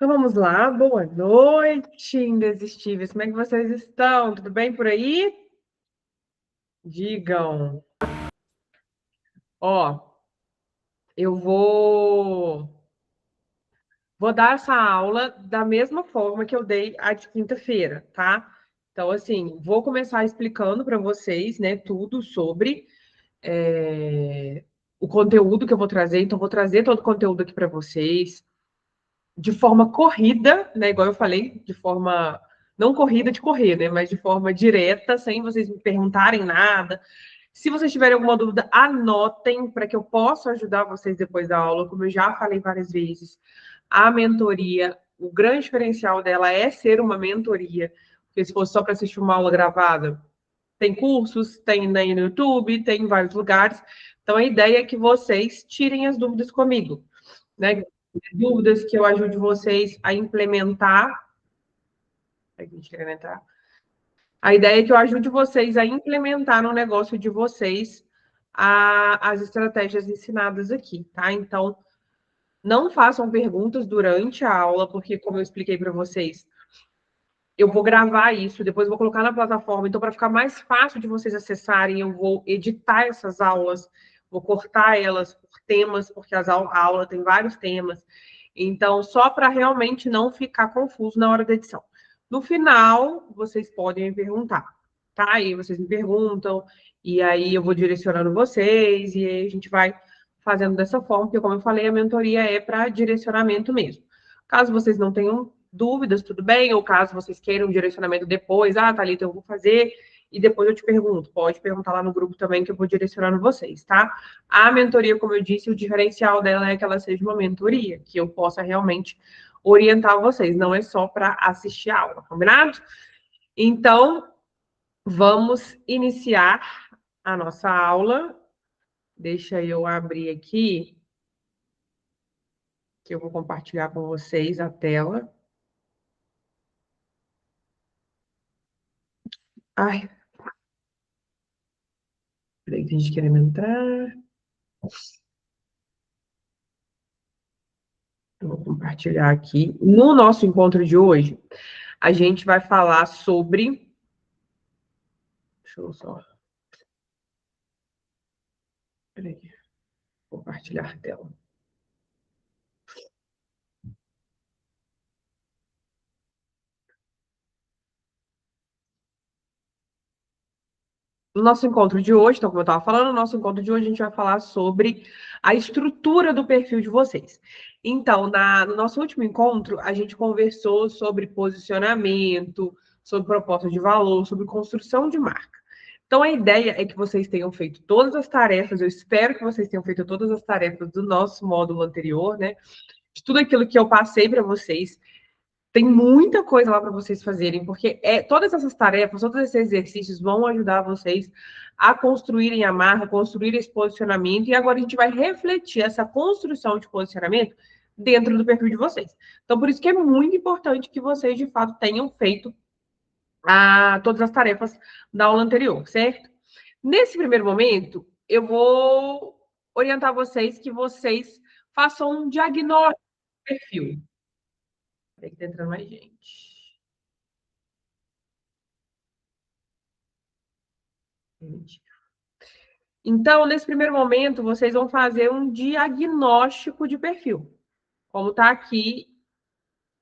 Então vamos lá, boa noite, indesistíveis. Como é que vocês estão? Tudo bem por aí? Digam. Ó, eu vou dar essa aula da mesma forma que eu dei a de quinta-feira, tá? Então, assim, vou começar explicando para vocês, né, tudo sobre o conteúdo que eu vou trazer. Então, vou trazer todo o conteúdo aqui para vocês de forma corrida, né? Igual eu falei, de forma não corrida de correr, né? Mas de forma direta, sem vocês me perguntarem nada. Se vocês tiverem alguma dúvida, anotem para que eu possa ajudar vocês depois da aula, como eu já falei várias vezes. A mentoria, o grande diferencial dela é ser uma mentoria, porque se fosse só para assistir uma aula gravada, tem cursos, tem no YouTube, tem em vários lugares. Então a ideia é que vocês tirem as dúvidas comigo, né? Dúvidas que eu ajude vocês a implementar. A ideia é que eu ajude vocês a implementar no negócio de vocês as estratégias ensinadas aqui, tá? Então, não façam perguntas durante a aula, porque, como eu expliquei para vocês, eu vou gravar isso, depois vou colocar na plataforma. Então, para ficar mais fácil de vocês acessarem, eu vou editar essas aulas, vou cortar elas por temas, porque a aula tem vários temas. Então, só para realmente não ficar confuso na hora da edição. No final, vocês podem me perguntar, tá? Aí vocês me perguntam, e aí eu vou direcionando vocês, e aí a gente vai fazendo dessa forma, porque, como eu falei, a mentoria é para direcionamento mesmo. Caso vocês não tenham dúvidas, tudo bem, ou caso vocês queiram um direcionamento depois, Thalita, eu vou fazer, e depois eu te pergunto. Pode perguntar lá no grupo também, que eu vou direcionando vocês, tá? A mentoria, como eu disse, o diferencial dela é que ela seja uma mentoria, que eu possa realmente orientar vocês, não é só para assistir a aula, combinado? Então, vamos iniciar a nossa aula. Deixa eu abrir aqui, que eu vou compartilhar com vocês a tela. Ai, peraí, tem gente querendo entrar. Eu vou compartilhar aqui. No nosso encontro de hoje, a gente vai falar sobre. Deixa eu só. Peraí. Compartilhar a tela. No nosso encontro de hoje, então, como eu estava falando, no nosso encontro de hoje a gente vai falar sobre a estrutura do perfil de vocês. Então, no nosso último encontro, a gente conversou sobre posicionamento, sobre proposta de valor, sobre construção de marca. Então, a ideia é que vocês tenham feito todas as tarefas, eu espero que vocês tenham feito todas as tarefas do nosso módulo anterior, né? De tudo aquilo que eu passei para vocês. Tem muita coisa lá para vocês fazerem, porque todas essas tarefas, todos esses exercícios vão ajudar vocês a construírem a marca, construir esse posicionamento, e agora a gente vai refletir essa construção de posicionamento dentro do perfil de vocês. Então, por isso que é muito importante que vocês, de fato, tenham feito todas as tarefas da aula anterior, certo? Nesse primeiro momento, eu vou orientar vocês que vocês façam um diagnóstico do perfil. Peraí que tá entrando mais gente. Então, nesse primeiro momento, vocês vão fazer um diagnóstico de perfil, como está aqui,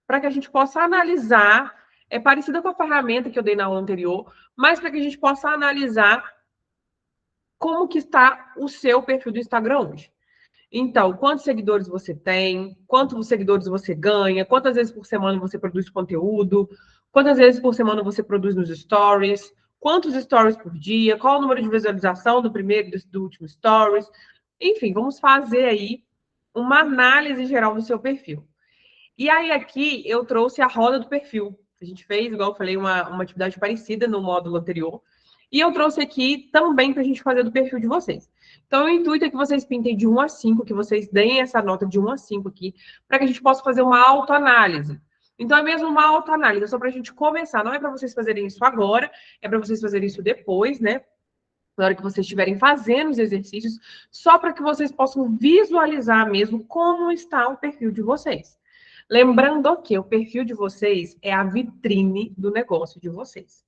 para que a gente possa analisar. É parecida com a ferramenta que eu dei na aula anterior, mas para que a gente possa analisar como que está o seu perfil do Instagram hoje. Então, quantos seguidores você tem, quantos seguidores você ganha, quantas vezes por semana você produz conteúdo, quantas vezes por semana você produz nos stories, quantos stories por dia, qual o número de visualização do primeiro e do último stories. Enfim, vamos fazer aí uma análise geral do seu perfil. E aí aqui eu trouxe a roda do perfil. A gente fez, igual eu falei, uma atividade parecida no módulo anterior. E eu trouxe aqui também para a gente fazer do perfil de vocês. Então, o intuito é que vocês pintem de 1 a 5, que vocês deem essa nota de 1 a 5 aqui, para que a gente possa fazer uma autoanálise. Então, é mesmo uma autoanálise, é só para a gente começar. Não é para vocês fazerem isso agora, é para vocês fazerem isso depois, né? Na hora que vocês estiverem fazendo os exercícios, só para que vocês possam visualizar mesmo como está o perfil de vocês. Lembrando que o perfil de vocês é a vitrine do negócio de vocês.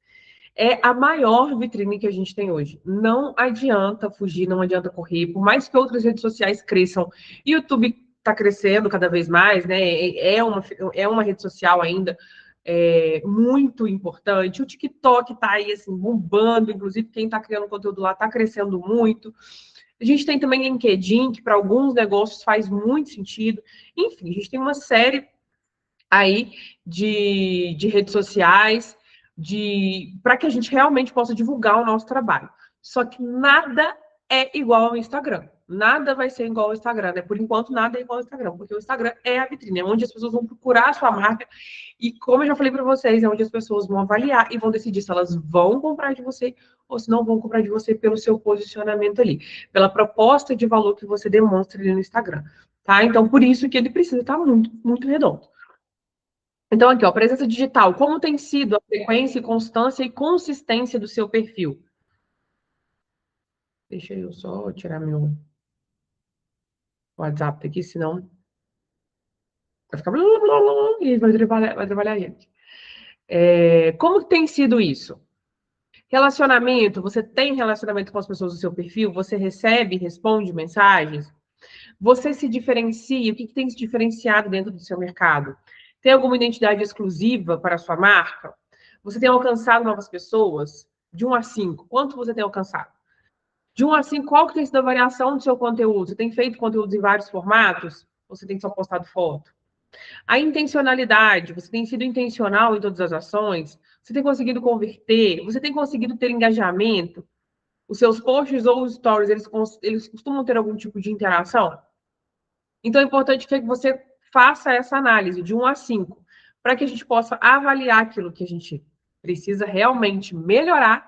É a maior vitrine que a gente tem hoje. Não adianta fugir, não adianta correr. Por mais que outras redes sociais cresçam, YouTube está crescendo cada vez mais, né? É uma rede social ainda muito importante. O TikTok está aí assim, bombando, inclusive quem está criando conteúdo lá está crescendo muito. A gente tem também LinkedIn, que para alguns negócios faz muito sentido. Enfim, a gente tem uma série aí de redes sociais, para que a gente realmente possa divulgar o nosso trabalho. Só que nada é igual ao Instagram. Nada vai ser igual ao Instagram, né? Por enquanto, nada é igual ao Instagram, porque o Instagram é a vitrine, é onde as pessoas vão procurar a sua marca e, como eu já falei para vocês, é onde as pessoas vão avaliar e vão decidir se elas vão comprar de você ou se não vão comprar de você pelo seu posicionamento ali, pela proposta de valor que você demonstra ali no Instagram, tá? Então, por isso que ele precisa estar muito, muito redondo. Então, aqui, ó, presença digital. Como tem sido a frequência, constância e consistência do seu perfil? Deixa eu só tirar meu WhatsApp aqui, senão vai ficar... E vai trabalhar a gente. Como tem sido isso? Relacionamento. Você tem relacionamento com as pessoas do seu perfil? Você recebe, responde mensagens? Você se diferencia? O que tem se diferenciado dentro do seu mercado? Tem alguma identidade exclusiva para a sua marca? Você tem alcançado novas pessoas? De 1 a 5, quanto você tem alcançado? De 1 a 5, qual que tem sido a variação do seu conteúdo? Você tem feito conteúdos em vários formatos? Ou você tem só postado foto? A intencionalidade, você tem sido intencional em todas as ações? Você tem conseguido converter? Você tem conseguido ter engajamento? Os seus posts ou os stories, eles costumam ter algum tipo de interação? Então, é importante que você faça essa análise de 1 a 5, para que a gente possa avaliar aquilo que a gente precisa realmente melhorar,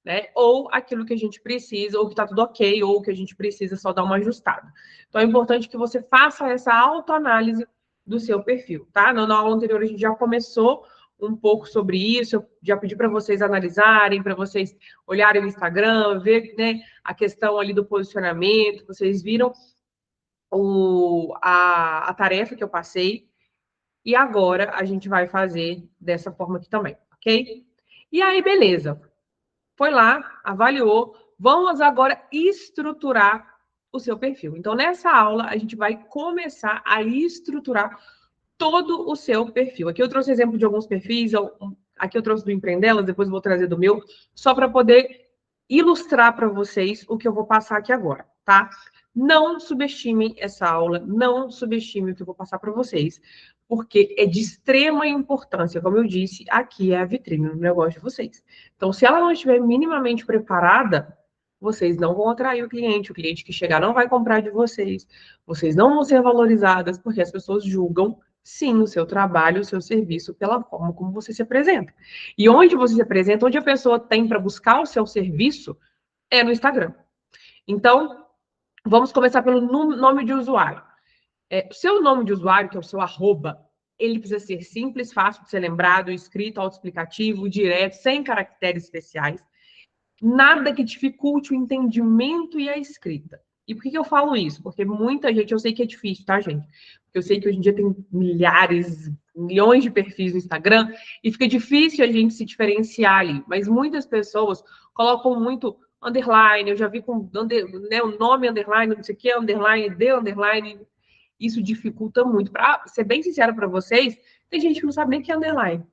né? Ou aquilo que a gente precisa, ou que está tudo ok, ou que a gente precisa só dar uma ajustada. Então, é importante que você faça essa autoanálise do seu perfil, tá? Na aula anterior, a gente já começou um pouco sobre isso, eu já pedi para vocês analisarem, para vocês olharem no Instagram, ver, né, a questão ali do posicionamento, vocês viram a tarefa que eu passei, e agora a gente vai fazer dessa forma aqui também, ok? E aí, beleza. Foi lá, avaliou. Vamos agora estruturar o seu perfil. Então, nessa aula, a gente vai começar a estruturar todo o seu perfil. Aqui eu trouxe exemplo de alguns perfis, aqui eu trouxe do Empreendelas, depois eu vou trazer do meu, só para poder ilustrar para vocês o que eu vou passar aqui agora, tá? Não subestimem essa aula, não subestimem o que eu vou passar para vocês, porque é de extrema importância, como eu disse, aqui é a vitrine do negócio de vocês. Então, se ela não estiver minimamente preparada, vocês não vão atrair o cliente que chegar não vai comprar de vocês, vocês não vão ser valorizadas, porque as pessoas julgam, sim, o seu trabalho, o seu serviço, pela forma como você se apresenta. E onde você se apresenta, onde a pessoa tem para buscar o seu serviço, é no Instagram. Então, vamos começar pelo nome de usuário. O seu nome de usuário, que é o seu arroba, ele precisa ser simples, fácil de ser lembrado, escrito, autoexplicativo, direto, sem caracteres especiais. Nada que dificulte o entendimento e a escrita. E por que eu falo isso? Porque muita gente, eu sei que é difícil, tá, gente? Porque eu sei que hoje em dia tem milhares, milhões de perfis no Instagram e fica difícil a gente se diferenciar ali. Mas muitas pessoas colocam muito underline, eu já vi com né, o nome underline, não sei o que, underline, de underline. Isso dificulta muito. Para ser bem sincera para vocês, tem gente que não sabe nem o que é underline.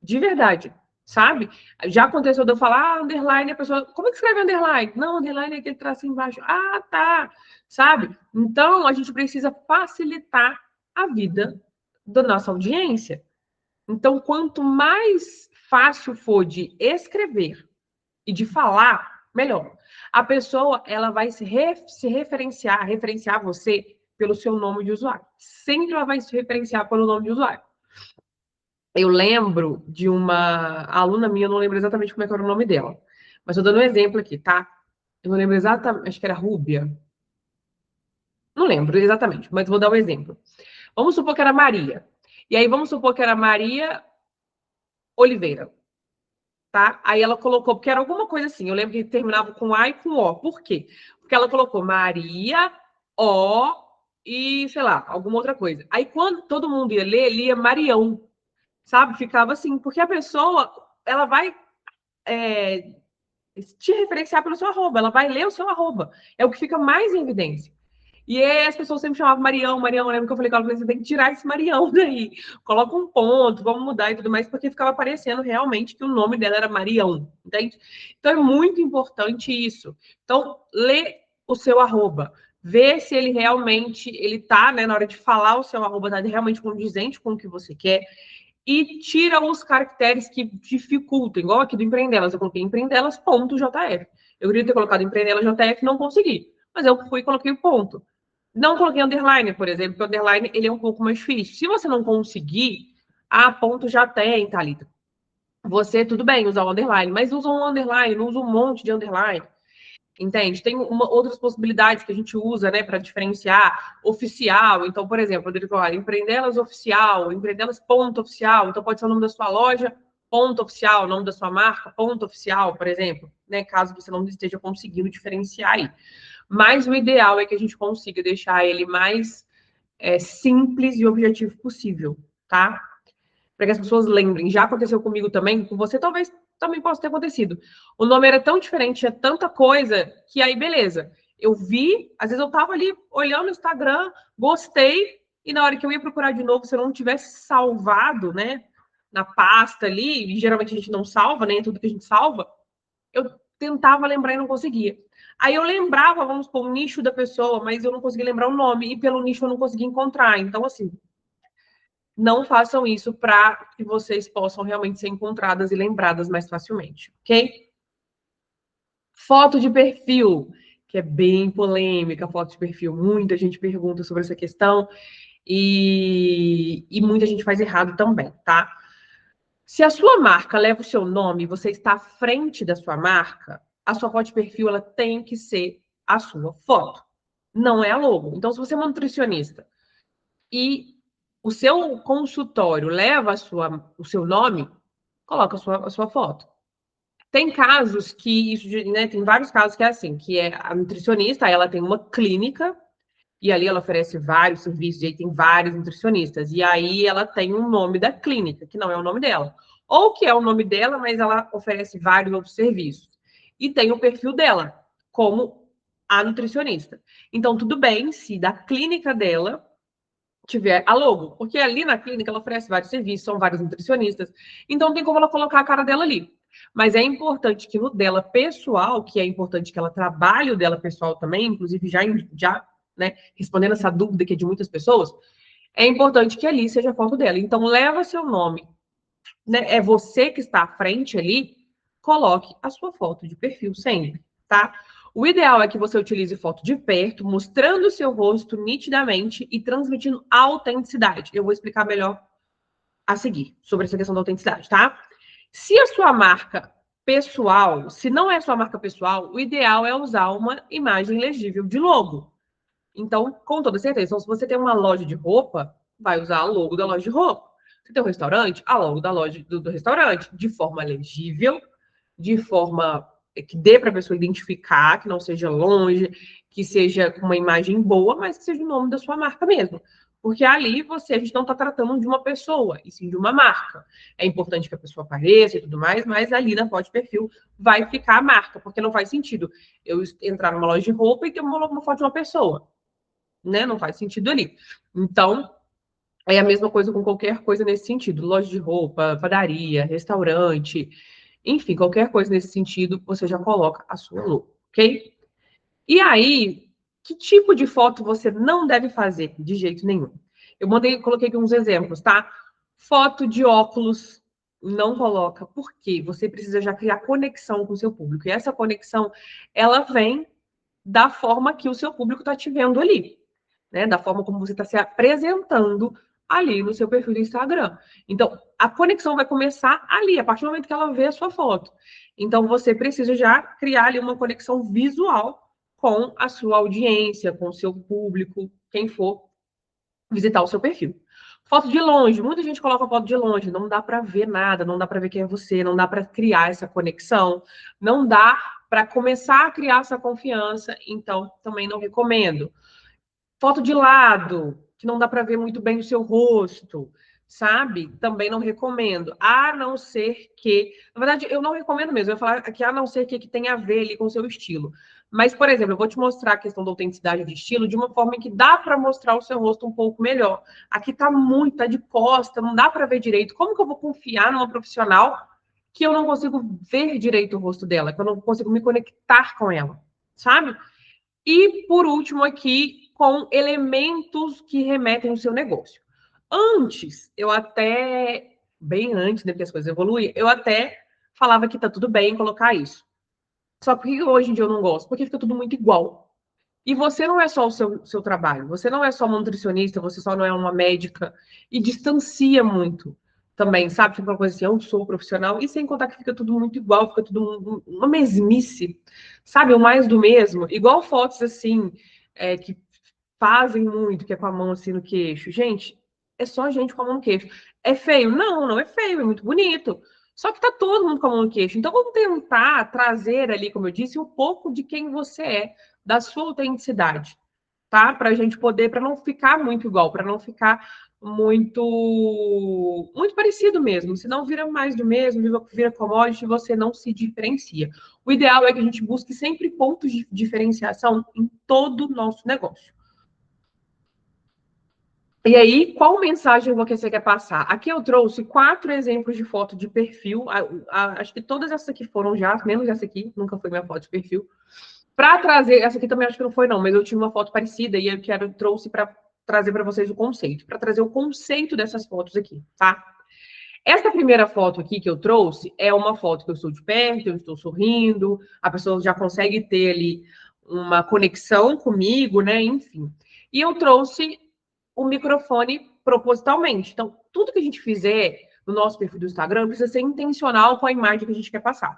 De verdade, sabe? Já aconteceu de eu falar, underline, a pessoa, como é que escreve underline? Não, underline é aquele tracinho embaixo. Ah, tá, sabe? Então, a gente precisa facilitar a vida da nossa audiência. Então, quanto mais fácil for de escrever e de falar, melhor. A pessoa, ela vai se referenciar você pelo seu nome de usuário. Sempre ela vai se referenciar pelo nome de usuário. Eu lembro de uma aluna minha, eu não lembro exatamente como é que era o nome dela, mas eu dando um exemplo aqui, tá? Eu não lembro exatamente, acho que era Rúbia. Não lembro exatamente, mas vou dar um exemplo. Vamos supor que era Maria. E aí vamos supor que era Maria Oliveira, tá? Aí ela colocou, porque era alguma coisa assim, eu lembro que terminava com A e com O. Por quê? Porque ela colocou Maria O e, sei lá, alguma outra coisa. Aí, quando todo mundo ia ler, lia Marião, sabe? Ficava assim, porque a pessoa, ela vai te referenciar pelo seu arroba, ela vai ler o seu arroba. É o que fica mais em evidência. E aí as pessoas sempre chamavam Marião, Marião. Eu lembro que eu falei com ela, você tem que tirar esse Marião daí. Coloca um ponto, vamos mudar e tudo mais, porque ficava parecendo realmente que o nome dela era Marião, entende? Então é muito importante isso. Então, lê o seu arroba. Vê se ele realmente, ele tá, né, na hora de falar o seu arroba, tá realmente condizente com o que você quer. E tira os caracteres que dificultam, igual aqui do Empreendelas. Eu coloquei empreendelas.jf. Eu queria ter colocado empreendelas.jf, não consegui. Mas eu fui e coloquei o ponto. Não coloquei underline, por exemplo, porque o underline ele é um pouco mais difícil. Se você não conseguir, ponto já tem, Thalita. Você, tudo bem, usar o underline, mas usa um underline, não usa um monte de underline. Entende? Tem outras possibilidades que a gente usa, né, para diferenciar oficial. Então, por exemplo, eu digo, olha, Empreendelas oficial, Empreendelas ponto oficial. Então, pode ser o nome da sua loja, ponto oficial, o nome da sua marca, ponto oficial, por exemplo, né, caso você não esteja conseguindo diferenciar aí. Mas o ideal é que a gente consiga deixar ele mais simples e objetivo possível, tá? Para que as pessoas lembrem. Já aconteceu comigo também, com você talvez também possa ter acontecido. O nome era tão diferente, tinha tanta coisa, que aí, beleza. Eu vi, às vezes eu tava ali olhando o Instagram, gostei, e na hora que eu ia procurar de novo, se eu não tivesse salvado, né, na pasta ali, e geralmente a gente não salva, né, tudo que a gente salva, eu tentava lembrar e não conseguia. Aí eu lembrava, vamos supor, o nicho da pessoa, mas eu não conseguia lembrar o nome, e pelo nicho eu não conseguia encontrar. Então, assim, não façam isso para que vocês possam realmente ser encontradas e lembradas mais facilmente, ok? Foto de perfil, que é bem polêmica, foto de perfil. Muita gente pergunta sobre essa questão e muita gente faz errado também, tá? Se a sua marca leva o seu nome e você está à frente da sua marca, a sua foto de perfil ela tem que ser a sua foto, não é a logo. Então, se você é uma nutricionista e o seu consultório leva o seu nome, coloca a sua foto. Tem casos que isso, né, tem vários casos que é assim, que é a nutricionista, ela tem uma clínica e ali ela oferece vários serviços, e aí tem vários nutricionistas. E aí ela tem um nome da clínica, que não é o nome dela. Ou que é o nome dela, mas ela oferece vários outros serviços. E tem o perfil dela, como a nutricionista. Então, tudo bem se da clínica dela tiver a logo, porque ali na clínica ela oferece vários serviços, são vários nutricionistas, então tem como ela colocar a cara dela ali. Mas é importante que no dela pessoal, que é importante que ela trabalhe o dela pessoal também, inclusive já né, respondendo essa dúvida que é de muitas pessoas, é importante que ali seja a foto dela. Então leva seu nome, né, é você que está à frente ali, coloque a sua foto de perfil sempre, tá? O ideal é que você utilize foto de perto, mostrando o seu rosto nitidamente e transmitindo autenticidade. Eu vou explicar melhor a seguir sobre essa questão da autenticidade, tá? Se a sua marca pessoal, se não é sua marca pessoal, o ideal é usar uma imagem legível de logo. Então, com toda certeza, então, se você tem uma loja de roupa, vai usar a logo da loja de roupa. Se tem um restaurante, a logo da loja do restaurante, de forma legível, de forma que dê para a pessoa identificar, que não seja longe, que seja com uma imagem boa, mas que seja o nome da sua marca mesmo. Porque ali a gente não está tratando de uma pessoa, e sim de uma marca. É importante que a pessoa apareça e tudo mais, mas ali na foto de perfil vai ficar a marca, porque não faz sentido eu entrar numa loja de roupa e ter uma foto de uma pessoa, né? Não faz sentido ali. Então, é a mesma coisa com qualquer coisa nesse sentido. Loja de roupa, padaria, restaurante, enfim, qualquer coisa nesse sentido, você já coloca a sua logo, ok? E aí, que tipo de foto você não deve fazer de jeito nenhum? Coloquei aqui uns exemplos, tá? Foto de óculos, não coloca, porque você precisa já criar conexão com o seu público. E essa conexão, ela vem da forma que o seu público está te vendo ali, né? Da forma como você está se apresentando ali no seu perfil do Instagram. Então, a conexão vai começar ali, a partir do momento que ela vê a sua foto. Então, você precisa já criar ali uma conexão visual com a sua audiência, com o seu público, quem for visitar o seu perfil. Foto de longe, muita gente coloca foto de longe, não dá para ver nada, não dá para ver quem é você, não dá para criar essa conexão, não dá para começar a criar essa confiança, então também não recomendo. Foto de lado, que não dá para ver muito bem o seu rosto, sabe? Também não recomendo. A não ser que... Na verdade, eu não recomendo mesmo. Eu vou falar que a não ser que tenha a ver ali com o seu estilo. Mas, por exemplo, eu vou te mostrar a questão da autenticidade de estilo de uma forma que dá para mostrar o seu rosto um pouco melhor. Aqui tá muito, tá de costa, não dá para ver direito. Como que eu vou confiar numa profissional que eu não consigo ver direito o rosto dela, que eu não consigo me conectar com ela, sabe? E, por último, aqui, com elementos que remetem ao seu negócio. Antes, eu até, bem antes, né, que as coisas evoluem, eu até falava que tá tudo bem colocar isso. Só que hoje em dia eu não gosto, porque fica tudo muito igual. E você não é só o seu trabalho, você não é só uma nutricionista, você só não é uma médica, e distancia muito também, sabe? Fica uma coisa assim, eu sou profissional, e sem contar que fica tudo muito igual, fica tudo uma mesmice, sabe? O mais do mesmo, igual fotos assim, que fazem muito, que é com a mão assim no queixo. Gente, é só gente com a mão no queixo. É feio? Não, não é feio, é muito bonito. Só que tá todo mundo com a mão no queixo. Então vamos tentar trazer ali, como eu disse, um pouco de quem você é, da sua autenticidade, tá? Para a gente poder, para não ficar muito igual, para não ficar muito parecido mesmo. Senão vira mais do mesmo, vira commodity e você não se diferencia. O ideal é que a gente busque sempre pontos de diferenciação em todo o nosso negócio. E aí, qual mensagem você quer passar? Aqui eu trouxe 4 exemplos de foto de perfil. Acho que todas essas aqui foram já, menos essa aqui, nunca foi minha foto de perfil. Para trazer, essa aqui também acho que não foi, não, mas eu tinha uma foto parecida e eu trouxe para trazer para vocês o conceito, para trazer o conceito dessas fotos aqui, tá? Essa primeira foto aqui que eu trouxe é uma foto que eu estou de perto, eu estou sorrindo, a pessoa já consegue ter ali uma conexão comigo, né? Enfim. E eu trouxe o microfone propositalmente. Então, tudo que a gente fizer no nosso perfil do Instagram precisa ser intencional com a imagem que a gente quer passar.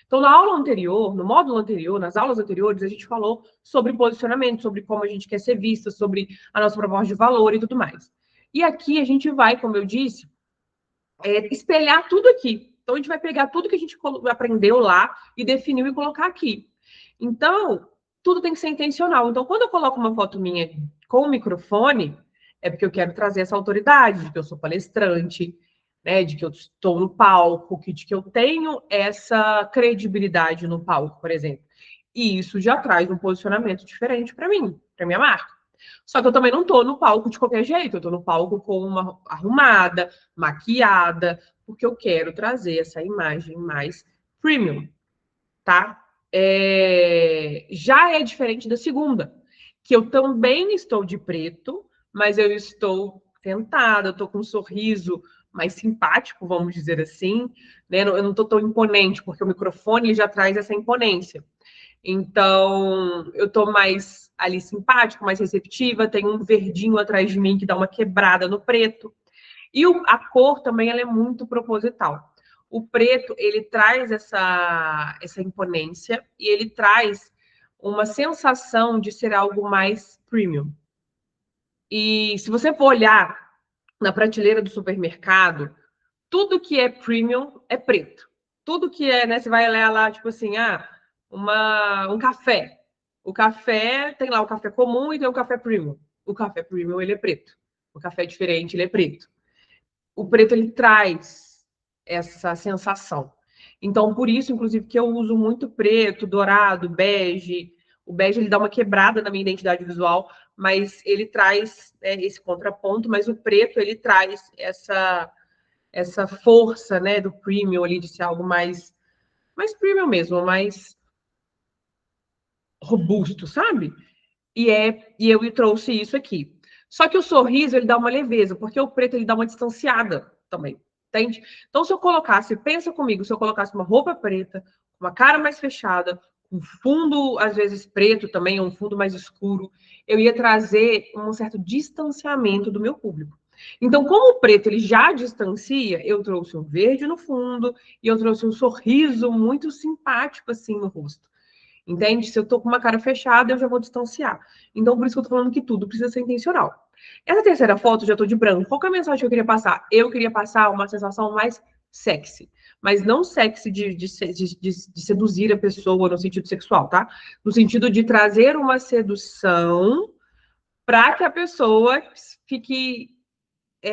Então, na aula anterior, no módulo anterior, nas aulas anteriores, a gente falou sobre posicionamento, sobre como a gente quer ser vista, sobre a nossa proposta de valor e tudo mais. E aqui a gente vai, como eu disse, espelhar tudo aqui. Então, a gente vai pegar tudo que a gente aprendeu lá e definiu e colocar aqui. Então, tudo tem que ser intencional. Então, quando eu coloco uma foto minha com o microfone, é porque eu quero trazer essa autoridade de que eu sou palestrante, né, de que eu estou no palco, de que eu tenho essa credibilidade no palco, por exemplo. E isso já traz um posicionamento diferente para mim, para minha marca. Só que eu também não estou no palco de qualquer jeito, eu estou no palco com uma arrumada, maquiada, porque eu quero trazer essa imagem mais premium, tá? Já é diferente da segunda, que eu também estou de preto, mas eu estou tentada, eu estou com um sorriso mais simpático, vamos dizer assim, né? Eu não estou tão imponente, porque o microfone já traz essa imponência. Então, eu estou mais ali simpática, mais receptiva, tem um verdinho atrás de mim que dá uma quebrada no preto. E a cor também ela é muito proposital. O preto, ele traz essa imponência e ele traz uma sensação de ser algo mais premium. E se você for olhar na prateleira do supermercado, tudo que é premium é preto. Tudo que é, né? Você vai olhar lá, tipo assim, um café. O café, tem lá o café comum e tem o café premium. O café premium, ele é preto. O café diferente, ele é preto. O preto, ele traz essa sensação. Então, por isso, inclusive, que eu uso muito preto, dourado, bege. O bege, ele dá uma quebrada na minha identidade visual, mas ele traz esse contraponto, mas o preto, ele traz essa força, né, do premium ali, de ser algo mais premium mesmo, mais robusto, sabe? E eu trouxe isso aqui. Só que o sorriso, ele dá uma leveza, porque o preto, ele dá uma distanciada também, entende? Então, se eu colocasse, pensa comigo, se eu colocasse uma roupa preta, uma cara mais fechada, um fundo, às vezes, preto também, um fundo mais escuro, eu ia trazer um certo distanciamento do meu público. Então, como o preto, ele já distancia, eu trouxe um verde no fundo e eu trouxe um sorriso muito simpático, assim, no rosto. Entende? Se eu tô com uma cara fechada, eu já vou distanciar. Então, por isso que eu tô falando que tudo precisa ser intencional. Essa terceira foto, eu já tô de branco. Qual que é a mensagem que eu queria passar? Eu queria passar uma sensação mais sexy. Mas não sexy de seduzir a pessoa no sentido sexual, tá? No sentido de trazer uma sedução para que a pessoa fique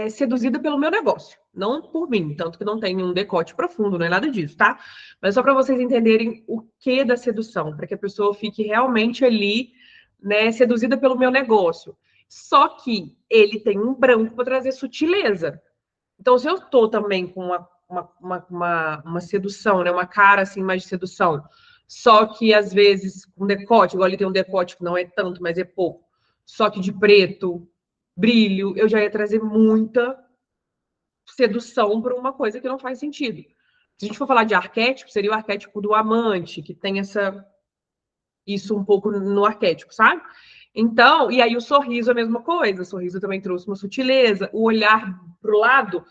seduzida pelo meu negócio, não por mim, tanto que não tem um decote profundo, não é nada disso, tá? Mas só para vocês entenderem o que da sedução, para que a pessoa fique realmente ali, né, seduzida pelo meu negócio. Só que ele tem um branco para trazer sutileza. Então, se eu estou também com uma sedução, né, uma cara assim mais de sedução, só que às vezes com decote, igual ele tem um decote que não é tanto, mas é pouco, só que de preto, brilho, eu já ia trazer muita sedução para uma coisa que não faz sentido. Se a gente for falar de arquétipo, seria o arquétipo do amante, que tem isso um pouco no arquétipo, sabe? Então, e aí o sorriso é a mesma coisa. O sorriso também trouxe uma sutileza, o olhar pro lado,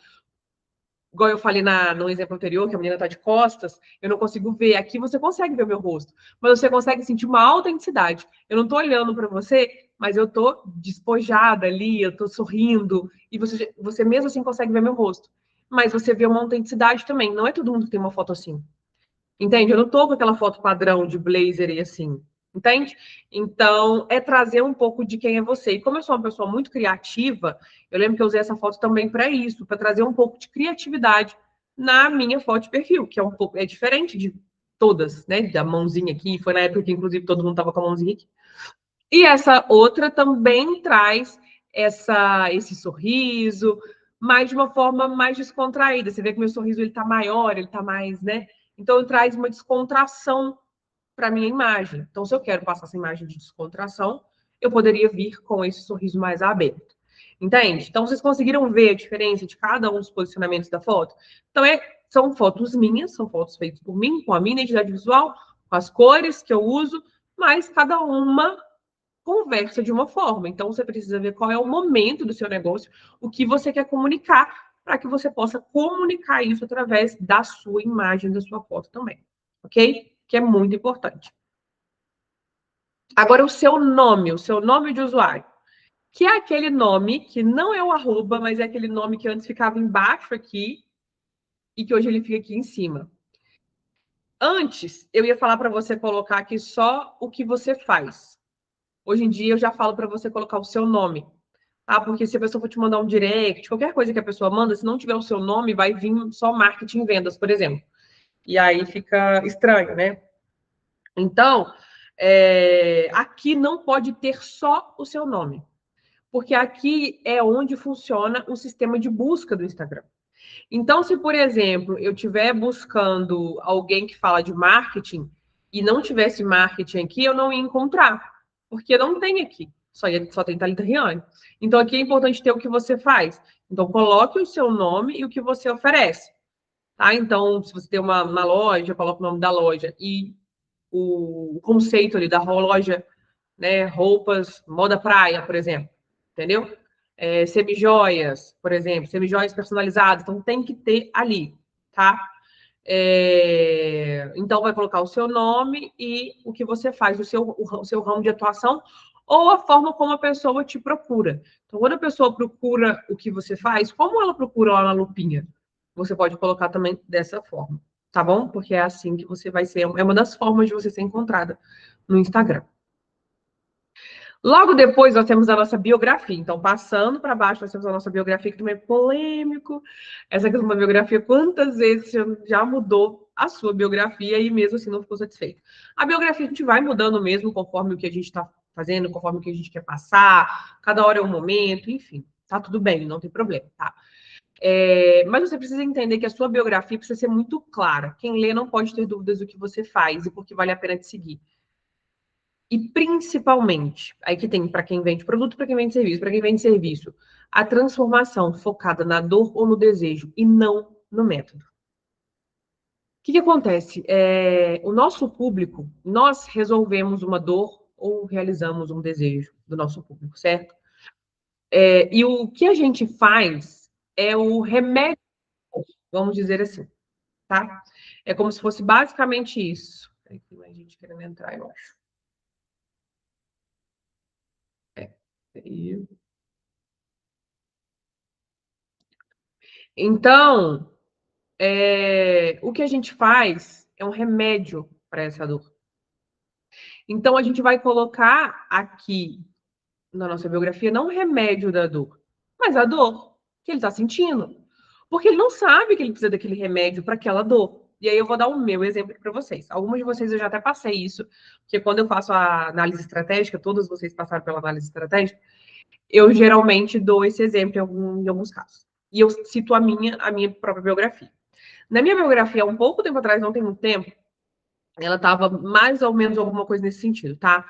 igual eu falei no exemplo anterior, que a menina tá de costas, eu não consigo ver. Aqui você consegue ver o meu rosto, mas você consegue sentir uma autenticidade. Eu não tô olhando para você, mas eu tô despojada ali, eu tô sorrindo, e você mesmo assim consegue ver meu rosto. Mas você vê uma autenticidade também. Não é todo mundo que tem uma foto assim. Entende? Eu não tô com aquela foto padrão de blazer e assim. Entende? Então, é trazer um pouco de quem é você. E como eu sou uma pessoa muito criativa, eu lembro que eu usei essa foto também para isso, para trazer um pouco de criatividade na minha foto de perfil, que é um pouco diferente de todas, né? Da mãozinha aqui, foi na época que inclusive todo mundo tava com a mãozinha aqui. E essa outra também traz esse sorriso, mas de uma forma mais descontraída. Você vê que meu sorriso ele tá maior, ele tá mais, né? Então traz uma descontração para minha imagem. Então, se eu quero passar essa imagem de descontração, eu poderia vir com esse sorriso mais aberto. Entende? Então, vocês conseguiram ver a diferença de cada um dos posicionamentos da foto? Então, são fotos minhas, são fotos feitas por mim, com a minha identidade visual, com as cores que eu uso, mas cada uma conversa de uma forma. Então, você precisa ver qual é o momento do seu negócio, o que você quer comunicar, para que você possa comunicar isso através da sua imagem, da sua foto também. Ok? Que é muito importante. Agora, o seu nome de usuário, que é aquele nome que não é o arroba, mas é aquele nome que antes ficava embaixo aqui e que hoje ele fica aqui em cima. Antes, eu ia falar para você colocar aqui só o que você faz. Hoje em dia, eu já falo para você colocar o seu nome. Ah, porque se a pessoa for te mandar um direct, qualquer coisa que a pessoa manda, se não tiver o seu nome, vai vir só marketing e vendas, por exemplo. E aí fica estranho, né? Então, aqui não pode ter só o seu nome, porque aqui é onde funciona o sistema de busca do Instagram. Então, se, por exemplo, eu estiver buscando alguém que fala de marketing e não tivesse marketing aqui, eu não ia encontrar, porque não tem aqui, só tem Thalita Riane. Então, aqui é importante ter o que você faz. Então, coloque o seu nome e o que você oferece. Tá? Então, se você tem uma loja, coloque o nome da loja e o conceito ali da loja, né? Roupas, moda praia, por exemplo, entendeu? Semijoias, por exemplo, semijoias personalizadas, então tem que ter ali, tá? Então vai colocar o seu nome e o que você faz, o seu ramo de atuação ou a forma como a pessoa te procura. Então, quando a pessoa procura o que você faz, como ela procura lá na lupinha? Você pode colocar também dessa forma, tá bom? Porque é assim que você vai ser, é uma das formas de você ser encontrada no Instagram. Logo depois, nós temos a nossa biografia. Então, passando para baixo, nós temos a nossa biografia, que também é polêmico. Essa questão da biografia, quantas vezes você já mudou a sua biografia e mesmo assim não ficou satisfeito? A biografia a gente vai mudando mesmo conforme o que a gente está fazendo, conforme o que a gente quer passar, cada hora é um momento, enfim, tá tudo bem, não tem problema, tá? Mas você precisa entender que a sua biografia precisa ser muito clara. Quem lê não pode ter dúvidas do que você faz e por que vale a pena te seguir. E principalmente, aí que tem para quem vende produto, para quem vende serviço, para quem vende serviço, a transformação focada na dor ou no desejo e não no método. O que acontece? O nosso público, nós resolvemos uma dor ou realizamos um desejo do nosso público, certo? E o que a gente faz é o remédio, vamos dizer assim, tá? É como se fosse basicamente isso. Tem mais gente querendo entrar, eu acho. E... Então, o que a gente faz é um remédio para essa dor. Então, a gente vai colocar aqui na nossa biografia não o remédio da dor, mas a dor que ele está sentindo. Porque ele não sabe que ele precisa daquele remédio para aquela dor. E aí eu vou dar o meu exemplo para vocês. Algumas de vocês eu já até passei isso, porque quando eu faço a análise estratégica, todos vocês passaram pela análise estratégica, eu geralmente dou esse exemplo em alguns casos. E eu cito a minha própria biografia. Na minha biografia, há um pouco tempo atrás, não tem muito tempo, ela estava mais ou menos alguma coisa nesse sentido, tá?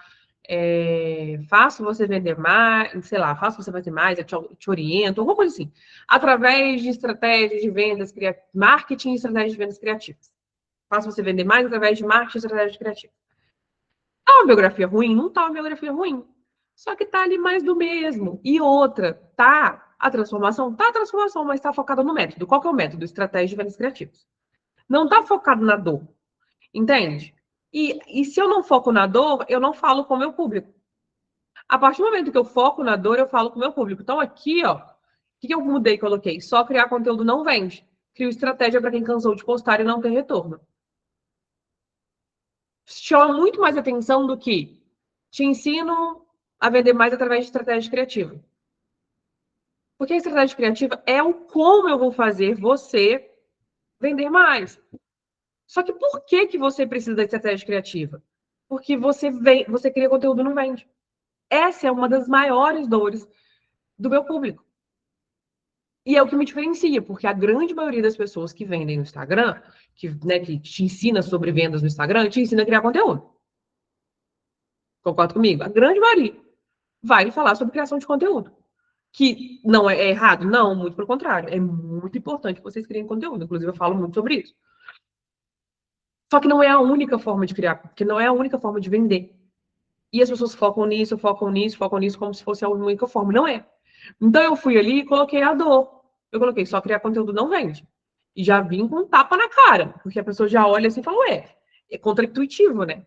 Faço você vender mais, sei lá, faço você fazer mais, eu te oriento, alguma coisa assim. Através de estratégias de vendas, marketing e estratégias de vendas criativas. Faço você vender mais através de marketing e estratégias criativas. Tá uma biografia ruim? Não tá uma biografia ruim. Só que tá ali mais do mesmo. E outra, tá a transformação? Tá a transformação, mas tá focada no método. Qual que é o método? Estratégia de vendas criativas. Não tá focado na dor. Entende? E se eu não foco na dor, eu não falo com o meu público. A partir do momento que eu foco na dor, eu falo com o meu público. Então, aqui, ó, o que eu mudei e coloquei? Só criar conteúdo não vende. Crio estratégia para quem cansou de postar e não tem retorno. Chama muito mais atenção do que te ensino a vender mais através de estratégia criativa. Porque a estratégia criativa é o como eu vou fazer você vender mais. Só que por que você precisa da estratégia criativa? Porque você cria conteúdo e não vende. Essa é uma das maiores dores do meu público. E é o que me diferencia, porque a grande maioria das pessoas que vendem no Instagram, que te ensina sobre vendas no Instagram, te ensina a criar conteúdo. Concorda comigo? A grande maioria vai falar sobre criação de conteúdo. Que não é errado? Não, muito pelo contrário. É muito importante que vocês criem conteúdo. Inclusive, eu falo muito sobre isso. Só que não é a única forma de criar, porque não é a única forma de vender. E as pessoas focam nisso, como se fosse a única forma. Não é. Então, eu fui ali e coloquei a dor. Eu coloquei, só criar conteúdo não vende. E já vim com um tapa na cara, porque a pessoa já olha assim e fala, ué, é contra-intuitivo, né?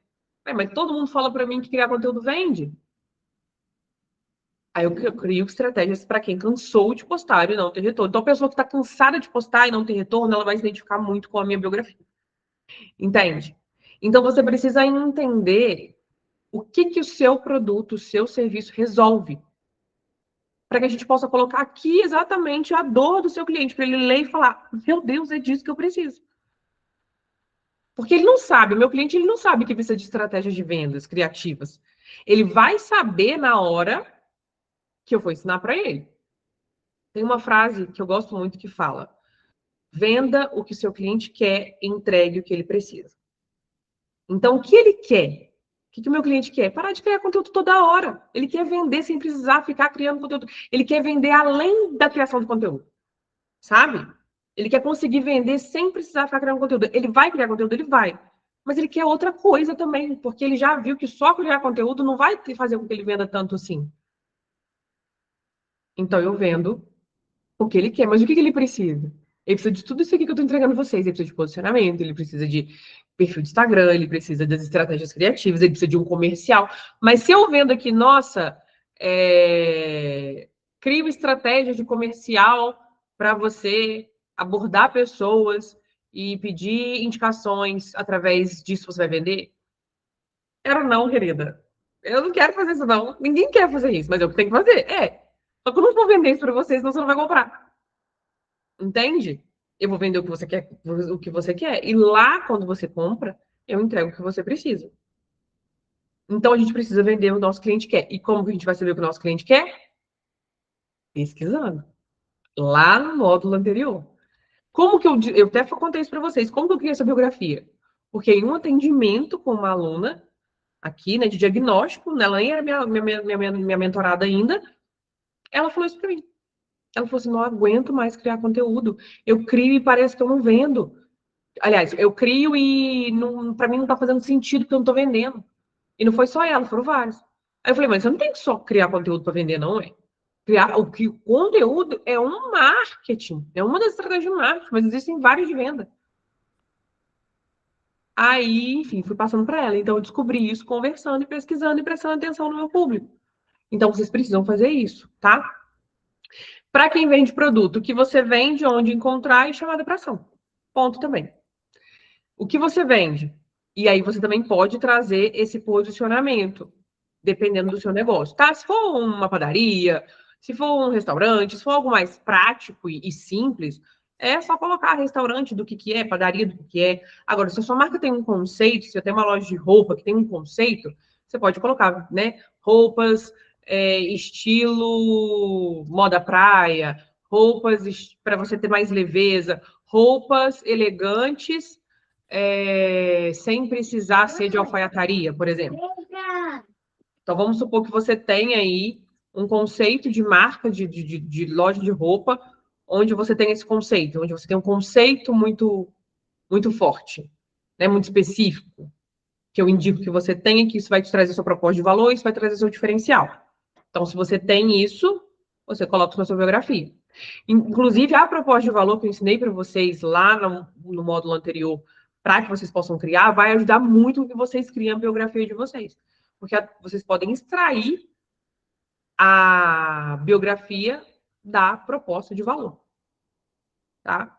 Mas todo mundo fala para mim que criar conteúdo vende. Aí eu crio estratégias para quem cansou de postar e não ter retorno. Então, a pessoa que está cansada de postar e não ter retorno, ela vai se identificar muito com a minha biografia. Entende? Então, você precisa entender o que o seu produto, o seu serviço resolve. Para que a gente possa colocar aqui exatamente a dor do seu cliente, para ele ler e falar: meu Deus, é disso que eu preciso. Porque ele não sabe, o meu cliente ele não sabe que precisa de estratégias de vendas criativas. Ele vai saber na hora que eu for ensinar para ele. Tem uma frase que eu gosto muito que fala: venda o que seu cliente quer, entregue o que ele precisa. Então, o que ele quer? O que o meu cliente quer? Parar de criar conteúdo toda hora. Ele quer vender sem precisar ficar criando conteúdo. Ele quer vender além da criação de conteúdo. Sabe? Ele quer conseguir vender sem precisar ficar criando conteúdo. Ele vai criar conteúdo? Ele vai. Mas ele quer outra coisa também, porque ele já viu que só criar conteúdo não vai fazer com que ele venda tanto assim. Então, eu vendo o que ele quer. Mas o que ele precisa? Ele precisa de tudo isso aqui que eu estou entregando a vocês. Ele precisa de posicionamento, ele precisa de perfil de Instagram, ele precisa das estratégias criativas, ele precisa de um comercial. Mas se eu vendo aqui, nossa, crio estratégias de comercial para você abordar pessoas e pedir indicações através disso você vai vender? Quero não, querida. Eu não quero fazer isso, não. Ninguém quer fazer isso, mas eu tenho que fazer. Só que eu não vou vender isso para vocês, senão você não vai comprar. Entende? Eu vou vender o que você quer, o que você quer. E lá, quando você compra, eu entrego o que você precisa. Então, a gente precisa vender o que o nosso cliente quer. E como que a gente vai saber o que o nosso cliente quer? Pesquisando. Lá no módulo anterior. Como que eu até contei isso para vocês. Como que eu criei essa biografia? Porque em um atendimento com uma aluna, aqui, né, de diagnóstico, ela nem era minha mentorada ainda, ela falou isso para mim. Ela falou assim, não aguento mais criar conteúdo. Eu crio e parece que eu não vendo. Aliás, eu crio e para mim não tá fazendo sentido porque eu não tô vendendo. E não foi só ela, foram vários. Aí eu falei, mas você não tem que só criar conteúdo para vender, não, é? O conteúdo é um marketing, é uma das estratégias de marketing, mas existem vários de venda. Aí, enfim, fui passando para ela. Então, eu descobri isso conversando e pesquisando e prestando atenção no meu público. Então, vocês precisam fazer isso, tá? Para quem vende produto, o que você vende, onde encontrar e chamada para ação. Ponto também. O que você vende? E aí você também pode trazer esse posicionamento. dependendo do seu negócio, tá? Se for uma padaria, se for um restaurante, se for algo mais prático e simples, é só colocar restaurante do que é, padaria do que é. Agora, se a sua marca tem um conceito, se você tem uma loja de roupa que tem um conceito, você pode colocar, né? Roupas, estilo moda praia, roupas para você ter mais leveza, roupas elegantes, sem precisar ser de alfaiataria, por exemplo. Então, vamos supor que você tem aí um conceito de marca de loja de roupa, onde você tem esse conceito, onde você tem um conceito muito, muito forte, né, muito específico, que eu indico que você tenha, que isso vai te trazer sua proposta de valor, isso vai trazer seu diferencial. Então, se você tem isso, você coloca isso na sua biografia. Inclusive, a proposta de valor que eu ensinei para vocês lá no módulo anterior, para que vocês possam criar, vai ajudar muito que vocês criem a biografia de vocês. Porque vocês podem extrair a biografia da proposta de valor. Tá?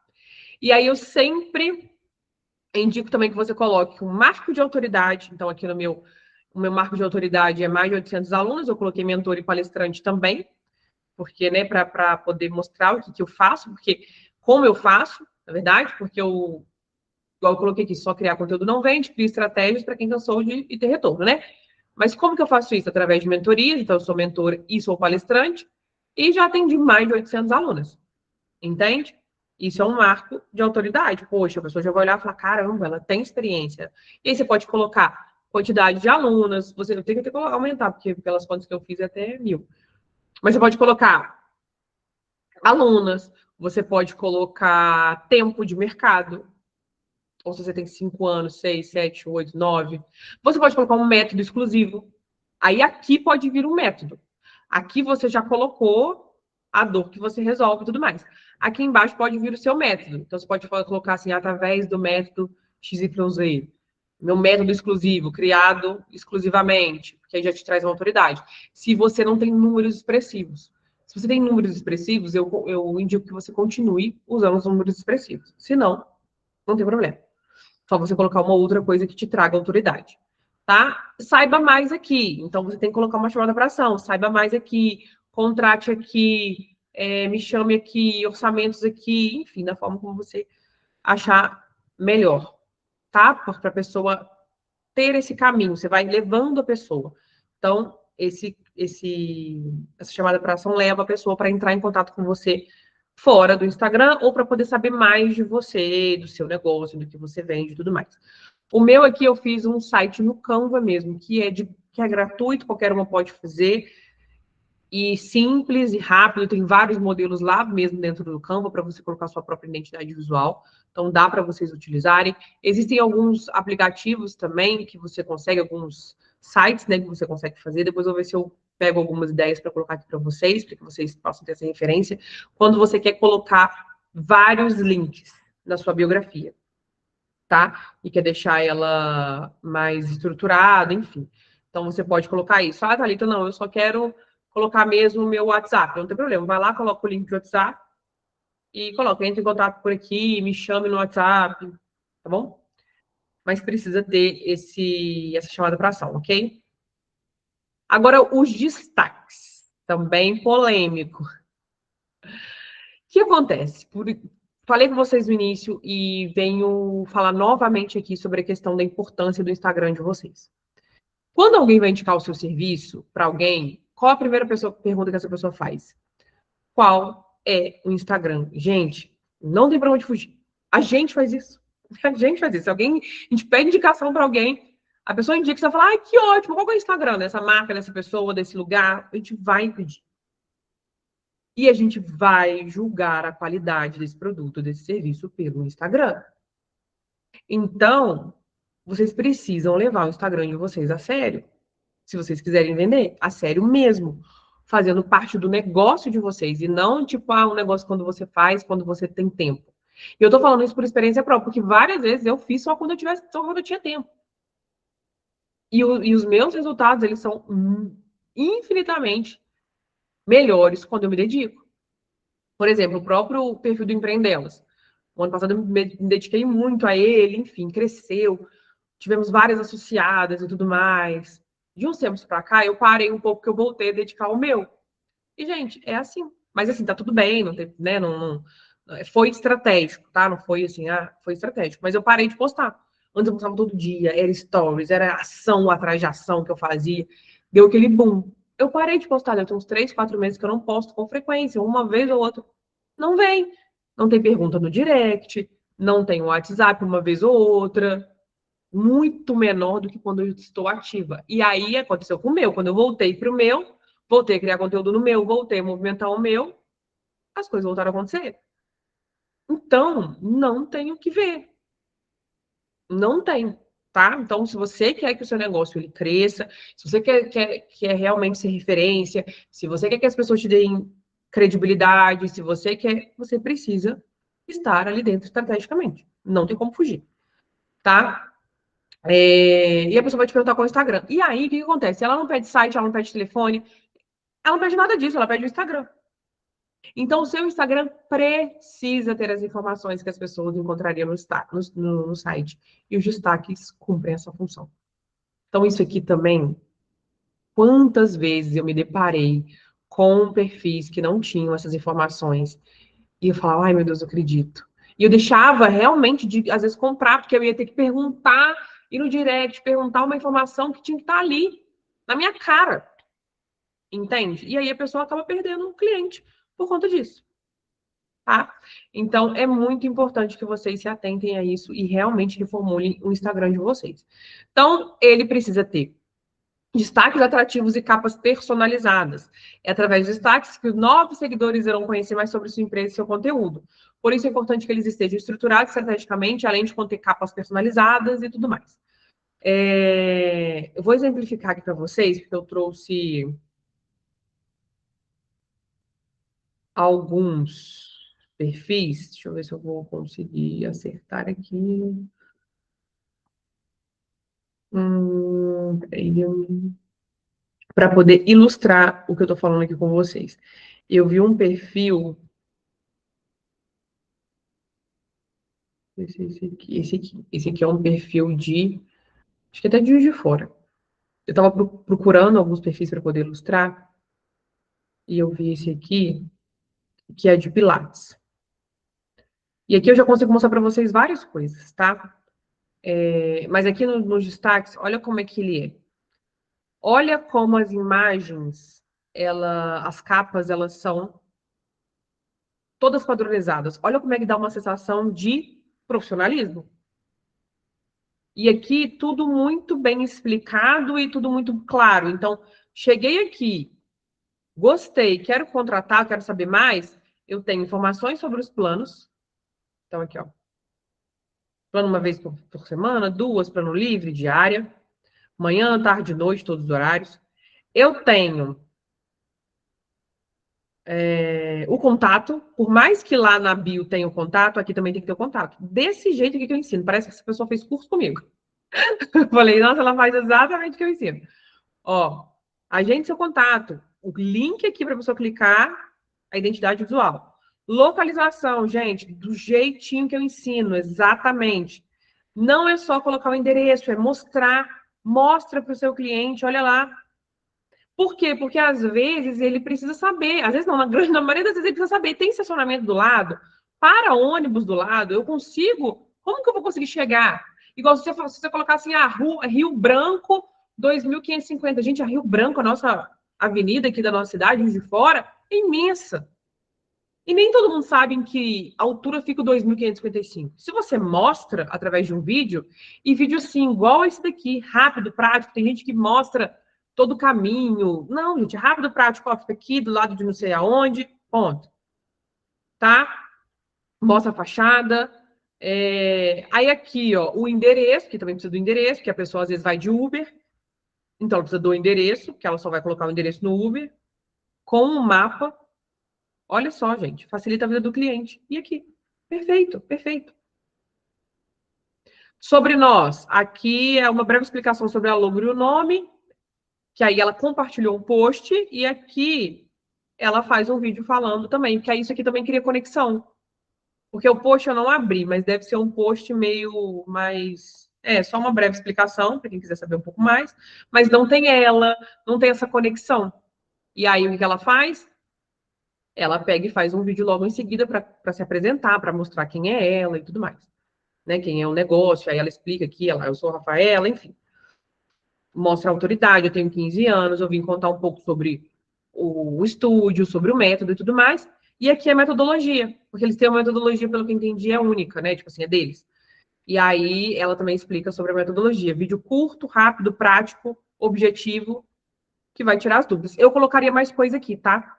E aí eu sempre indico também que você coloque um marco de autoridade. Então, aqui o meu marco de autoridade é mais de 800 alunos. Eu coloquei mentor e palestrante também, porque, né, para poder mostrar o que eu faço, porque como eu faço, na verdade, porque igual eu coloquei aqui, só criar conteúdo não vende, cria estratégias para quem cansou de ter retorno, né? Mas como que eu faço isso? Através de mentorias, então eu sou mentor e sou palestrante, e já atendi mais de 800 alunas, entende? Isso é um marco de autoridade. Poxa, a pessoa já vai olhar e falar, caramba, ela tem experiência. E aí você pode colocar quantidade de alunas, você tem que aumentar, porque pelas contas que eu fiz é até 1000. Mas você pode colocar alunas, você pode colocar tempo de mercado, ou se você tem 5 anos, 6, 7, 8, 9. Você pode colocar um método exclusivo. Aí aqui pode vir um método. Aqui você já colocou a dor que você resolve e tudo mais. Aqui embaixo pode vir o seu método. Então você pode colocar assim, através do método XYZ. Meu método exclusivo, criado exclusivamente, porque aí já te traz uma autoridade. Se você não tem números expressivos. Se você tem números expressivos, eu indico que você continue usando os números expressivos. Se não, não tem problema. Só você colocar uma outra coisa que te traga autoridade, tá? Saiba mais aqui. Então, você tem que colocar uma chamada para ação. Saiba mais aqui, contrate aqui, me chame aqui, orçamentos aqui, enfim, da forma como você achar melhor, tá? Para a pessoa ter esse caminho, você vai levando a pessoa. Então, essa chamada para ação leva a pessoa para entrar em contato com você fora do Instagram ou para poder saber mais de você, do seu negócio, do que você vende e tudo mais. O meu aqui eu fiz um site no Canva mesmo, que é gratuito, qualquer uma pode fazer, e simples e rápido, tem vários modelos lá mesmo dentro do Canva para você colocar sua própria identidade visual. Então dá para vocês utilizarem. Existem alguns aplicativos também que você consegue, alguns sites, né, que você consegue fazer. Depois eu vou ver se eu pego algumas ideias para colocar aqui para que vocês possam ter essa referência. Quando você quer colocar vários links na sua biografia, tá? E quer deixar ela mais estruturada, enfim. Então você pode colocar isso. Ah, Thalita, não, eu só quero colocar mesmo o meu WhatsApp. Não tem problema. Vai lá, coloca o link do WhatsApp e coloca, entre em contato por aqui, me chame no WhatsApp, tá bom? Mas precisa ter essa chamada para ação, ok? Agora, os destaques. Também polêmico. O que acontece? Falei com vocês no início e venho falar novamente aqui sobre a questão da importância do Instagram de vocês. Quando alguém vai indicar o seu serviço para alguém, qual a primeira pergunta que essa pessoa faz? Qual é o Instagram? Gente, não tem para onde fugir. A gente faz isso. A gente faz isso. A gente pede indicação para alguém, a pessoa indica, você vai falar, que ótimo, qual é o Instagram dessa marca, dessa pessoa, desse lugar? A gente vai pedir. E a gente vai julgar a qualidade desse produto, desse serviço pelo Instagram. Então, vocês precisam levar o Instagram de vocês a sério. Se vocês quiserem vender, a sério mesmo. Fazendo parte do negócio de vocês. E não, tipo, um negócio quando você faz, quando você tem tempo. E eu tô falando isso por experiência própria, porque várias vezes eu fiz só quando eu tinha tempo. E os meus resultados, eles são infinitamente melhores quando eu me dedico. Por exemplo, o próprio perfil do Empreendelas. O ano passado eu me dediquei muito a ele, enfim, cresceu. Tivemos várias associadas e tudo mais. De uns tempos para cá, eu parei um pouco, que eu voltei a dedicar ao meu. E, gente, é assim. Mas, assim, tá tudo bem, não tem, né? Foi estratégico, tá? Não foi assim, foi estratégico. Mas eu parei de postar. Antes eu postava todo dia, era stories, era ação atrás de ação que eu fazia. Deu aquele boom. Eu parei de postar, deve ter uns 3, 4 meses que eu não posto com frequência, uma vez ou outra. Não vem. Não tem pergunta no direct, não tem WhatsApp uma vez ou outra. Muito menor do que quando eu estou ativa. E aí aconteceu com o meu. Quando eu voltei para o meu, voltei a criar conteúdo no meu, voltei a movimentar o meu, as coisas voltaram a acontecer. Então, não tem o que ver. Não tem, tá? Então, se você quer que o seu negócio ele cresça, se você quer realmente ser referência, se você quer que as pessoas te deem credibilidade, se você quer, você precisa estar ali dentro estrategicamente. Não tem como fugir, tá? E a pessoa vai te perguntar qual é o Instagram. E aí, o que acontece? Ela não pede site, ela não pede telefone, ela não pede nada disso, ela pede o Instagram. Então, o seu Instagram precisa ter as informações que as pessoas encontrariam no site. E os destaques cumprem essa função. Então, isso aqui também, quantas vezes eu me deparei com perfis que não tinham essas informações e eu falava, ai meu Deus, eu acredito. E eu deixava realmente de, às vezes, comprar, porque eu ia ter que perguntar, ir no direct, perguntar uma informação que tinha que estar ali, na minha cara. Entende? E aí a pessoa acaba perdendo um cliente por conta disso. Tá? Então, é muito importante que vocês se atentem a isso e realmente reformulem o Instagram de vocês. Então, ele precisa ter destaques atrativos e capas personalizadas. É através dos destaques que os novos seguidores irão conhecer mais sobre sua empresa e seu conteúdo. Por isso é importante que eles estejam estruturados estrategicamente, além de conter capas personalizadas e tudo mais. Eu vou exemplificar aqui para vocês, porque eu trouxe alguns perfis. Deixa eu ver se eu vou conseguir acertar aqui. Para poder ilustrar o que eu estou falando aqui com vocês. Eu vi um perfil. Esse aqui é um perfil de. Acho que até de Juiz de Fora. Eu estava procurando alguns perfis para poder ilustrar. E eu vi esse aqui, que é de Pilates. E aqui eu já consigo mostrar para vocês várias coisas, tá? Mas aqui nos destaques, olha como é que ele é. Olha como as imagens, as capas, elas são todas padronizadas. Olha como é que dá uma sensação de profissionalismo. E aqui tudo muito bem explicado e tudo muito claro. Então, cheguei aqui, gostei, quero contratar, quero saber mais, eu tenho informações sobre os planos. Então, aqui, ó. Plano uma vez por semana, 2, plano livre, diária, manhã, tarde, noite, todos os horários. Eu tenho o contato, por mais que lá na bio tenha o contato, aqui também tem que ter o contato. Desse jeito aqui que eu ensino, parece que essa pessoa fez curso comigo. Eu falei, nossa, ela faz exatamente o que eu ensino. Ó, agende seu contato. O link aqui para a pessoa clicar, a identidade visual. Localização, gente, do jeitinho que eu ensino, exatamente. Não é só colocar o endereço, é mostrar. Mostra para o seu cliente, olha lá. Por quê? Porque às vezes ele precisa saber, às vezes não, na maioria das vezes ele precisa saber, tem estacionamento do lado, para ônibus do lado, eu consigo, como que eu vou conseguir chegar? Igual se você colocar assim, Rio Branco, 2.550. Gente, a Rio Branco, a nossa avenida aqui da nossa cidade, de fora, é imensa. E nem todo mundo sabe em que altura fica o 2.555. Se você mostra através de um vídeo, e vídeo assim, igual esse daqui, rápido, prático, tem gente que mostra todo o caminho. Não, gente, rápido, prático, ó, fica aqui do lado de não sei aonde, ponto. Tá? Mostra a fachada. Aí aqui, ó, o endereço, que também precisa do endereço, que a pessoa às vezes vai de Uber, então ela precisa do endereço, que ela só vai colocar o endereço no Uber, com um mapa. Olha só, gente, facilita a vida do cliente. E aqui, perfeito, perfeito. Sobre nós, aqui é uma breve explicação sobre a logo e o nome, que aí ela compartilhou um post, e aqui ela faz um vídeo falando também, porque isso aqui também cria conexão. Porque o post eu não abri, mas deve ser um post meio mais É só uma breve explicação, para quem quiser saber um pouco mais, mas não tem ela, não tem essa conexão. E aí, o que ela faz? Ela pega e faz um vídeo logo em seguida para se apresentar, para mostrar quem é ela e tudo mais. Né? Quem é o negócio, aí ela explica aqui, eu sou a Rafaela, enfim. Mostra a autoridade, eu tenho 15 anos, eu vim contar um pouco sobre o estúdio, sobre o método e tudo mais. E aqui é metodologia, porque eles têm uma metodologia, pelo que eu entendi, é única, né? Tipo assim, é deles. E aí ela também explica sobre a metodologia. Vídeo curto, rápido, prático, objetivo, que vai tirar as dúvidas. Eu colocaria mais coisa aqui, tá?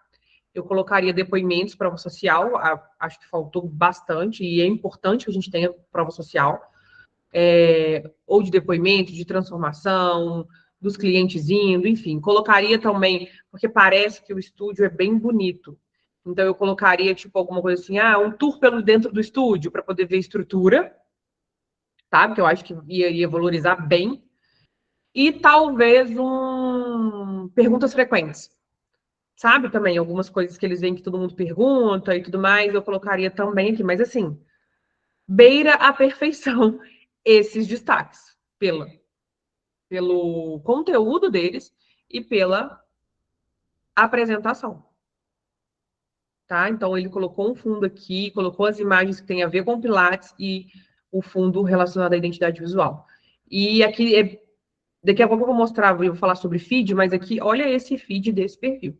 Eu colocaria depoimentos, prova social, acho que faltou bastante, e é importante que a gente tenha prova social, ou de depoimento, de transformação, dos clientes indo, enfim. Colocaria também, porque parece que o estúdio é bem bonito. Então, eu colocaria, tipo, alguma coisa assim, um tour pelo dentro do estúdio, para poder ver a estrutura, tá? Porque eu acho que ia valorizar bem. E talvez perguntas frequentes. Sabe também, algumas coisas que eles veem que todo mundo pergunta e tudo mais, eu colocaria também aqui, mas assim, beira a perfeição esses destaques, pelo conteúdo deles e pela apresentação, tá? Então, ele colocou um fundo aqui, colocou as imagens que tem a ver com Pilates e o fundo relacionado à identidade visual. E aqui, daqui a pouco eu vou mostrar, eu vou falar sobre feed, mas aqui, olha esse feed desse perfil.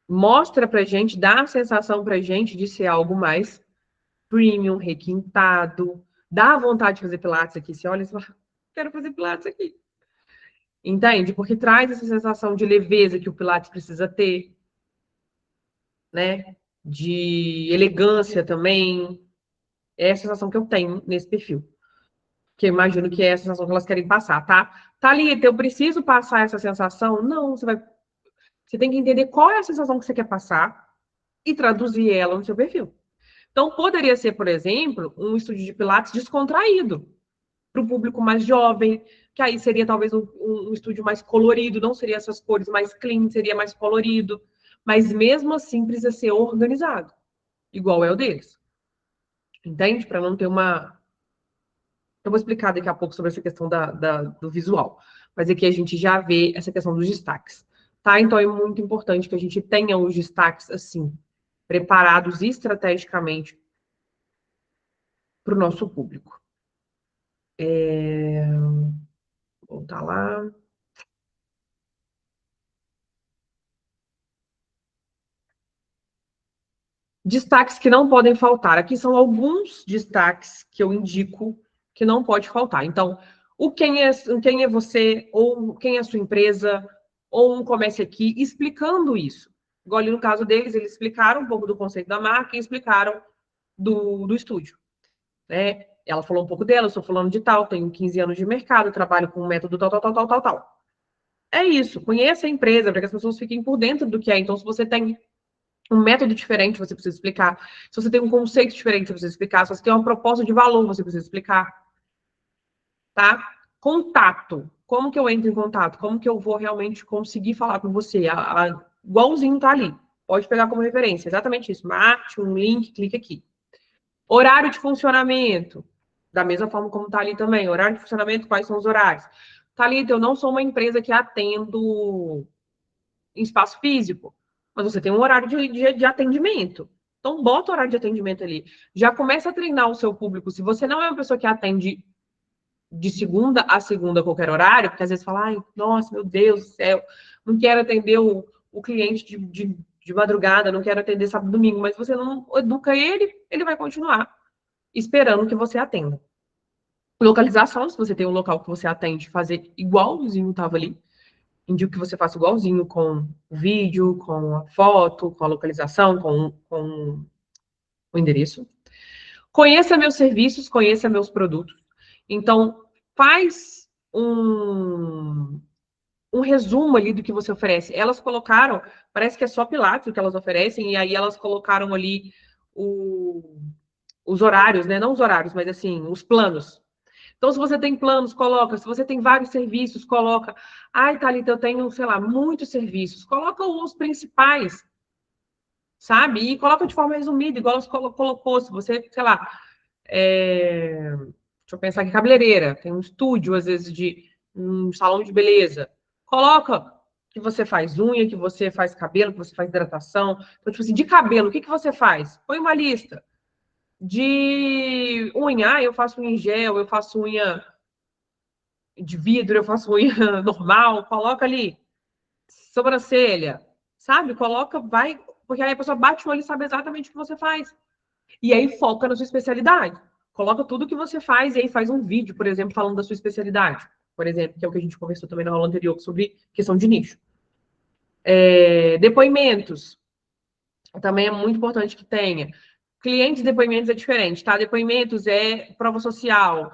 Mostra pra gente, dá a sensação pra gente de ser algo mais premium, requintado, dá vontade de fazer Pilates aqui. Você olha e fala, quero fazer Pilates aqui. Entende? Porque traz essa sensação de leveza que o Pilates precisa ter, né? De elegância também. É a sensação que eu tenho nesse perfil. Que eu imagino que é a sensação que elas querem passar, tá? Thalita, eu preciso passar essa sensação? Não, você tem que entender qual é a sensação que você quer passar e traduzir ela no seu perfil. Então, poderia ser, por exemplo, um estúdio de Pilates descontraído, para o público mais jovem, que aí seria talvez um estúdio mais colorido, não seria essas cores mais clean, seria mais colorido, mas mesmo assim precisa ser organizado, igual é o deles. Entende? Para não ter uma. Eu vou explicar daqui a pouco sobre essa questão do visual, mas aqui a gente já vê essa questão dos destaques. Tá? Então é muito importante que a gente tenha os destaques assim, preparados estrategicamente para o nosso público. Vou voltar lá. Destaques que não podem faltar. Aqui são alguns destaques que eu indico que não pode faltar. Então, quem é você, ou quem é a sua empresa, ou um comece aqui, explicando isso. Igual ali no caso deles, eles explicaram um pouco do conceito da marca e explicaram do estúdio. Né? Ela falou um pouco dela, eu estou falando de tal, tenho 15 anos de mercado, trabalho com um método tal, tal, tal, tal, tal, tal. É isso, conheça a empresa, para que as pessoas fiquem por dentro do que é. Então, se você tem um método diferente, você precisa explicar. Se você tem um conceito diferente, você precisa explicar. Se você tem uma proposta de valor, você precisa explicar. Tá? Contato. Como que eu entro em contato? Como que eu vou realmente conseguir falar com você? Igualzinho tá ali. Pode pegar como referência. Exatamente isso. Marte um link, clique aqui. Horário de funcionamento. Da mesma forma como tá ali também. Horário de funcionamento, quais são os horários? Thalita, eu não sou uma empresa que atendo em espaço físico, mas você tem um horário de atendimento. Então, bota o horário de atendimento ali. Já começa a treinar o seu público. Se você não é uma pessoa que atende de segunda a segunda, qualquer horário, porque às vezes fala, ai, nossa, meu Deus do céu, não quero atender o cliente de madrugada, não quero atender sábado e domingo, mas você não educa ele, ele vai continuar esperando que você atenda. Localização, se você tem um local que você atende, fazer igualzinho estava ali. Indico que você faça igualzinho com o vídeo, com a foto, com a localização, com o endereço. Conheça meus serviços, conheça meus produtos. Então, faz um resumo ali do que você oferece. Elas colocaram, parece que é só Pilates o que elas oferecem, e aí elas colocaram ali os horários, né? Não os horários, mas assim, os planos. Então, se você tem planos, coloca. Se você tem vários serviços, coloca. Ai, Thalita, eu tenho, sei lá, muitos serviços. Coloca os principais, sabe? E coloca de forma resumida, igual ela colocou. Se você, sei lá, Deixa eu pensar aqui, cabeleireira. Tem um estúdio, às vezes, de um salão de beleza. Coloca que você faz unha, que você faz cabelo, que você faz hidratação. Então, tipo assim, de cabelo, o que você faz? Põe uma lista. De unha, eu faço unha em gel, eu faço unha de vidro, eu faço unha normal. Coloca ali. Sobrancelha, sabe? Coloca, vai. Porque aí a pessoa bate o olho e sabe exatamente o que você faz. E aí foca na sua especialidade. Coloca tudo o que você faz e aí faz um vídeo, por exemplo, falando da sua especialidade. Por exemplo, que é o que a gente conversou também na aula anterior sobre questão de nicho. Depoimentos. Também é muito importante que tenha. Clientes depoimentos é diferente, tá? Depoimentos é prova social.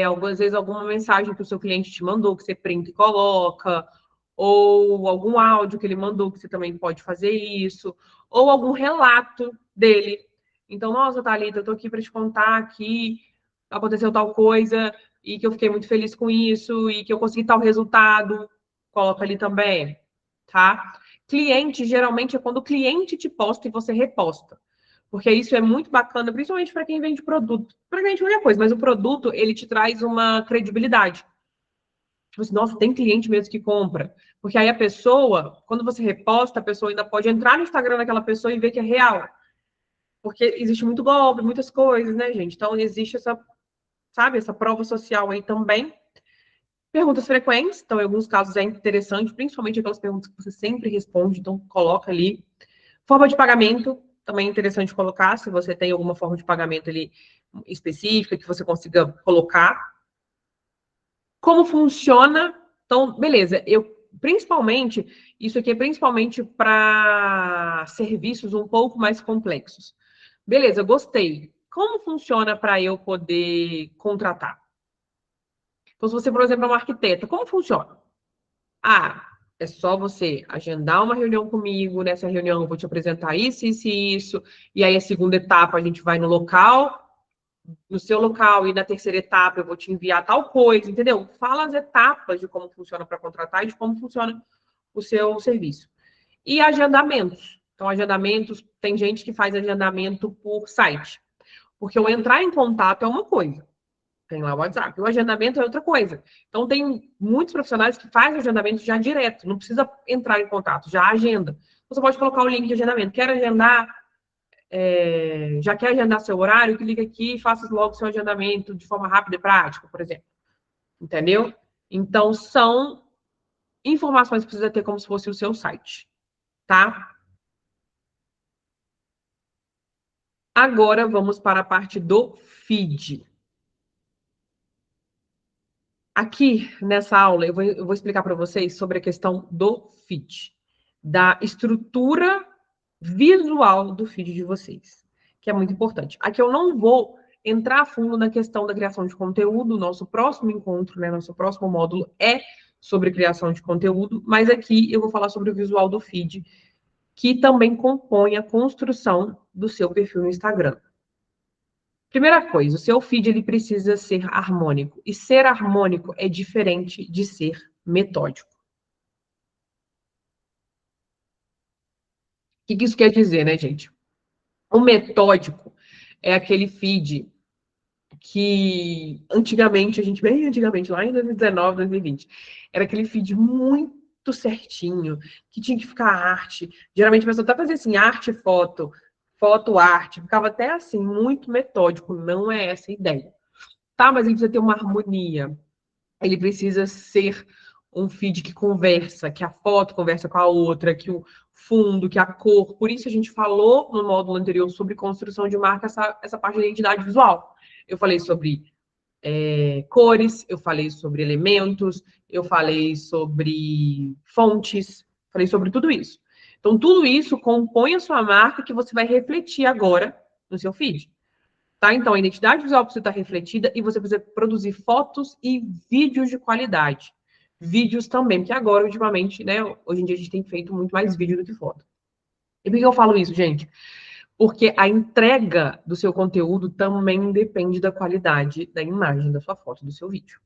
Algumas vezes alguma mensagem que o seu cliente te mandou, que você printa e coloca, ou algum áudio que ele mandou, que você também pode fazer isso, ou algum relato dele. Então, nossa, Thalita, eu tô aqui para te contar que aconteceu tal coisa e que eu fiquei muito feliz com isso e que eu consegui tal resultado. Coloca ali também, tá? Cliente, geralmente, é quando o cliente te posta e você reposta. Porque isso é muito bacana, principalmente para quem vende produto. Para quem vende qualquer coisa, mas o produto, ele te traz uma credibilidade. Tipo assim, nossa, tem cliente mesmo que compra. Porque aí a pessoa, quando você reposta, a pessoa ainda pode entrar no Instagram daquela pessoa e ver que é real. Porque existe muito golpe, muitas coisas, né, gente? Então, existe essa, sabe, essa prova social aí também. Perguntas frequentes, então, em alguns casos é interessante, principalmente aquelas perguntas que você sempre responde, então, coloca ali. Forma de pagamento, também é interessante colocar, se você tem alguma forma de pagamento ali específica que você consiga colocar. Como funciona? Então, beleza, principalmente, isso aqui é principalmente para serviços um pouco mais complexos. Beleza, gostei. Como funciona para eu poder contratar? Então, se você, por exemplo, é uma arquiteta, como funciona? Ah, é só você agendar uma reunião comigo. Nessa reunião eu vou te apresentar isso, isso e isso. E aí a segunda etapa a gente vai no local, no seu local, e na terceira etapa eu vou te enviar tal coisa, entendeu? Fala as etapas de como funciona para contratar e de como funciona o seu serviço. E agendamentos. Então, agendamentos, tem gente que faz agendamento por site. Porque eu entrar em contato é uma coisa. Tem lá o WhatsApp. O agendamento é outra coisa. Então, tem muitos profissionais que fazem agendamento já direto, não precisa entrar em contato, já agenda. Você pode colocar o link de agendamento. Quer agendar, já quer agendar seu horário, clica aqui e faça logo seu agendamento de forma rápida e prática, por exemplo. Entendeu? Então, são informações que precisa ter como se fosse o seu site, tá? Agora, vamos para a parte do feed. Aqui, nessa aula, eu vou explicar para vocês sobre a questão do feed, da estrutura visual do feed de vocês, que é muito importante. Aqui eu não vou entrar a fundo na questão da criação de conteúdo, nosso próximo encontro, né, nosso próximo módulo é sobre criação de conteúdo, mas aqui eu vou falar sobre o visual do feed, que também compõe a construção do seu perfil no Instagram. Primeira coisa, o seu feed ele precisa ser harmônico. E ser harmônico é diferente de ser metódico. O que isso quer dizer, né, gente? O metódico é aquele feed que antigamente, bem antigamente, lá em 2019, 2020, era aquele feed muito certinho, que tinha que ficar arte. Geralmente a pessoa até fazia assim, arte, foto, foto, arte. Ficava até assim, muito metódico. Não é essa a ideia. Tá, mas ele precisa ter uma harmonia. Ele precisa ser um feed que conversa, que a foto conversa com a outra, que o fundo, que a cor. Por isso a gente falou no módulo anterior sobre construção de marca, essa parte da identidade visual. Eu falei sobre cores, eu falei sobre elementos, eu falei sobre fontes, falei sobre tudo isso. Então, tudo isso compõe a sua marca que você vai refletir agora no seu feed. Tá? Então, a identidade visual precisa estar refletida e você precisa produzir fotos e vídeos de qualidade. Vídeos também, porque agora, ultimamente, né, hoje em dia a gente tem feito muito mais vídeo do que foto. E por que eu falo isso, gente? Porque a entrega do seu conteúdo também depende da qualidade da imagem, da sua foto, do seu vídeo.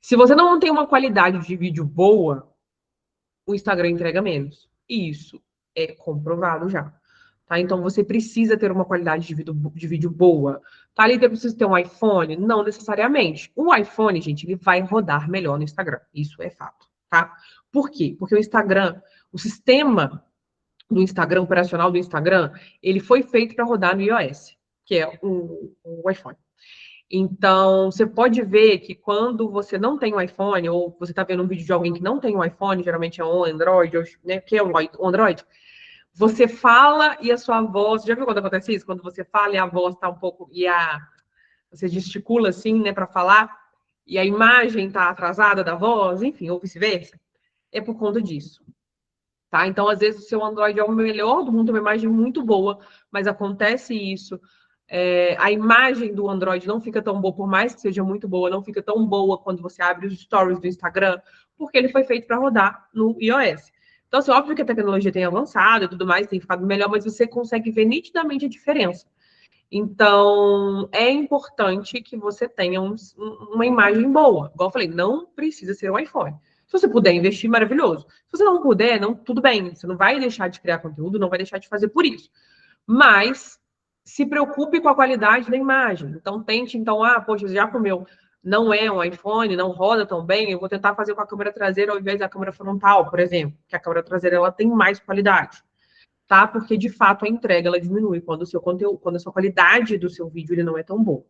Se você não tem uma qualidade de vídeo boa, o Instagram entrega menos. E isso é comprovado já. Tá? Então, você precisa ter uma qualidade de vídeo boa. Thalita, eu preciso ter um iPhone? Não necessariamente. O iPhone, gente, ele vai rodar melhor no Instagram. Isso é fato, tá? Por quê? Porque o Instagram, o sistema do Instagram, operacional do Instagram, ele foi feito para rodar no iOS, que é o iPhone. Então, você pode ver que quando você não tem um iPhone, ou você está vendo um vídeo de alguém que não tem um iPhone, geralmente é um Android, né, que é um Android, você fala e a sua voz. Já viu quando acontece isso? Quando você fala e a voz está um pouco. Você gesticula assim, né, para falar, e a imagem está atrasada da voz, enfim, ou vice-versa. É por conta disso. Tá? Então, às vezes, o seu Android é o melhor do mundo, uma imagem muito boa, mas acontece isso. A imagem do Android não fica tão boa, por mais que seja muito boa, não fica tão boa quando você abre os stories do Instagram, porque ele foi feito para rodar no iOS. Então, assim, óbvio que a tecnologia tem avançado e tudo mais, tem ficado melhor, mas você consegue ver nitidamente a diferença. Então, é importante que você tenha uma imagem boa. Igual eu falei, não precisa ser um iPhone. Se você puder investir, maravilhoso. Se você não puder, não, tudo bem. Você não vai deixar de criar conteúdo, não vai deixar de fazer por isso. Mas se preocupe com a qualidade da imagem. Então, tente, poxa, já que o meu não é um iPhone, não roda tão bem, eu vou tentar fazer com a câmera traseira ao invés da câmera frontal, por exemplo, que a câmera traseira ela tem mais qualidade, tá? Porque de fato a entrega ela diminui quando o seu conteúdo, quando a sua qualidade do seu vídeo ele não é tão boa.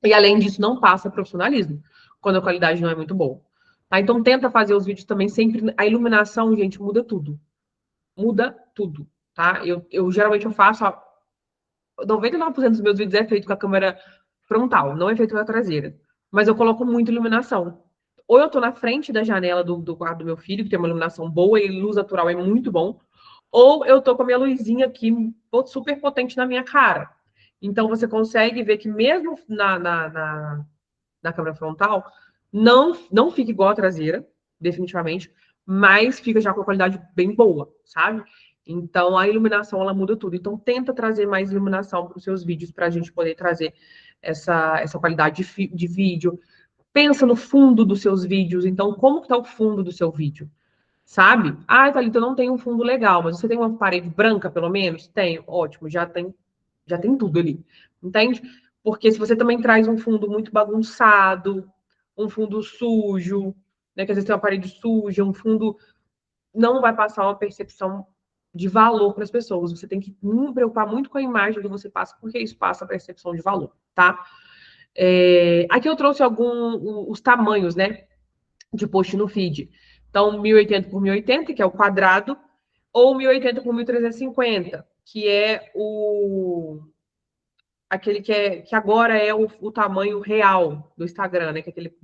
E além disso, não passa profissionalismo quando a qualidade não é muito boa. Tá? Então tenta fazer os vídeos também sempre. A iluminação, gente, muda tudo. Muda tudo, tá? Eu geralmente eu faço 99% dos meus vídeos é feito com a câmera frontal, não é feito com a traseira. Mas eu coloco muita iluminação. Ou eu tô na frente da janela do quarto do meu filho, que tem uma iluminação boa e luz natural é muito bom, ou eu tô com a minha luzinha aqui super potente na minha cara. Então você consegue ver que mesmo na câmera frontal, não fica igual a traseira, definitivamente, mas fica já com a qualidade bem boa, sabe? Então a iluminação ela muda tudo. Então tenta trazer mais iluminação para os seus vídeos para a gente poder trazer essa qualidade de vídeo. Pensa no fundo dos seus vídeos. Então, como está o fundo do seu vídeo? Sabe? Ah, Thalita, eu não tenho um fundo legal, mas você tem uma parede branca, pelo menos? Tenho. Ótimo, já tem tudo ali. Entende? Porque se você também traz um fundo muito bagunçado, um fundo sujo, né, que às vezes tem uma parede suja, um fundo não vai passar uma percepção de valor para as pessoas. Você tem que se preocupar muito com a imagem que você passa, porque isso passa a percepção de valor, tá? Aqui eu trouxe os tamanhos, né, de post no feed. Então, 1080 por 1080, que é o quadrado, ou 1080 por 1350, que é aquele que agora é o tamanho real do Instagram, né, que é aquele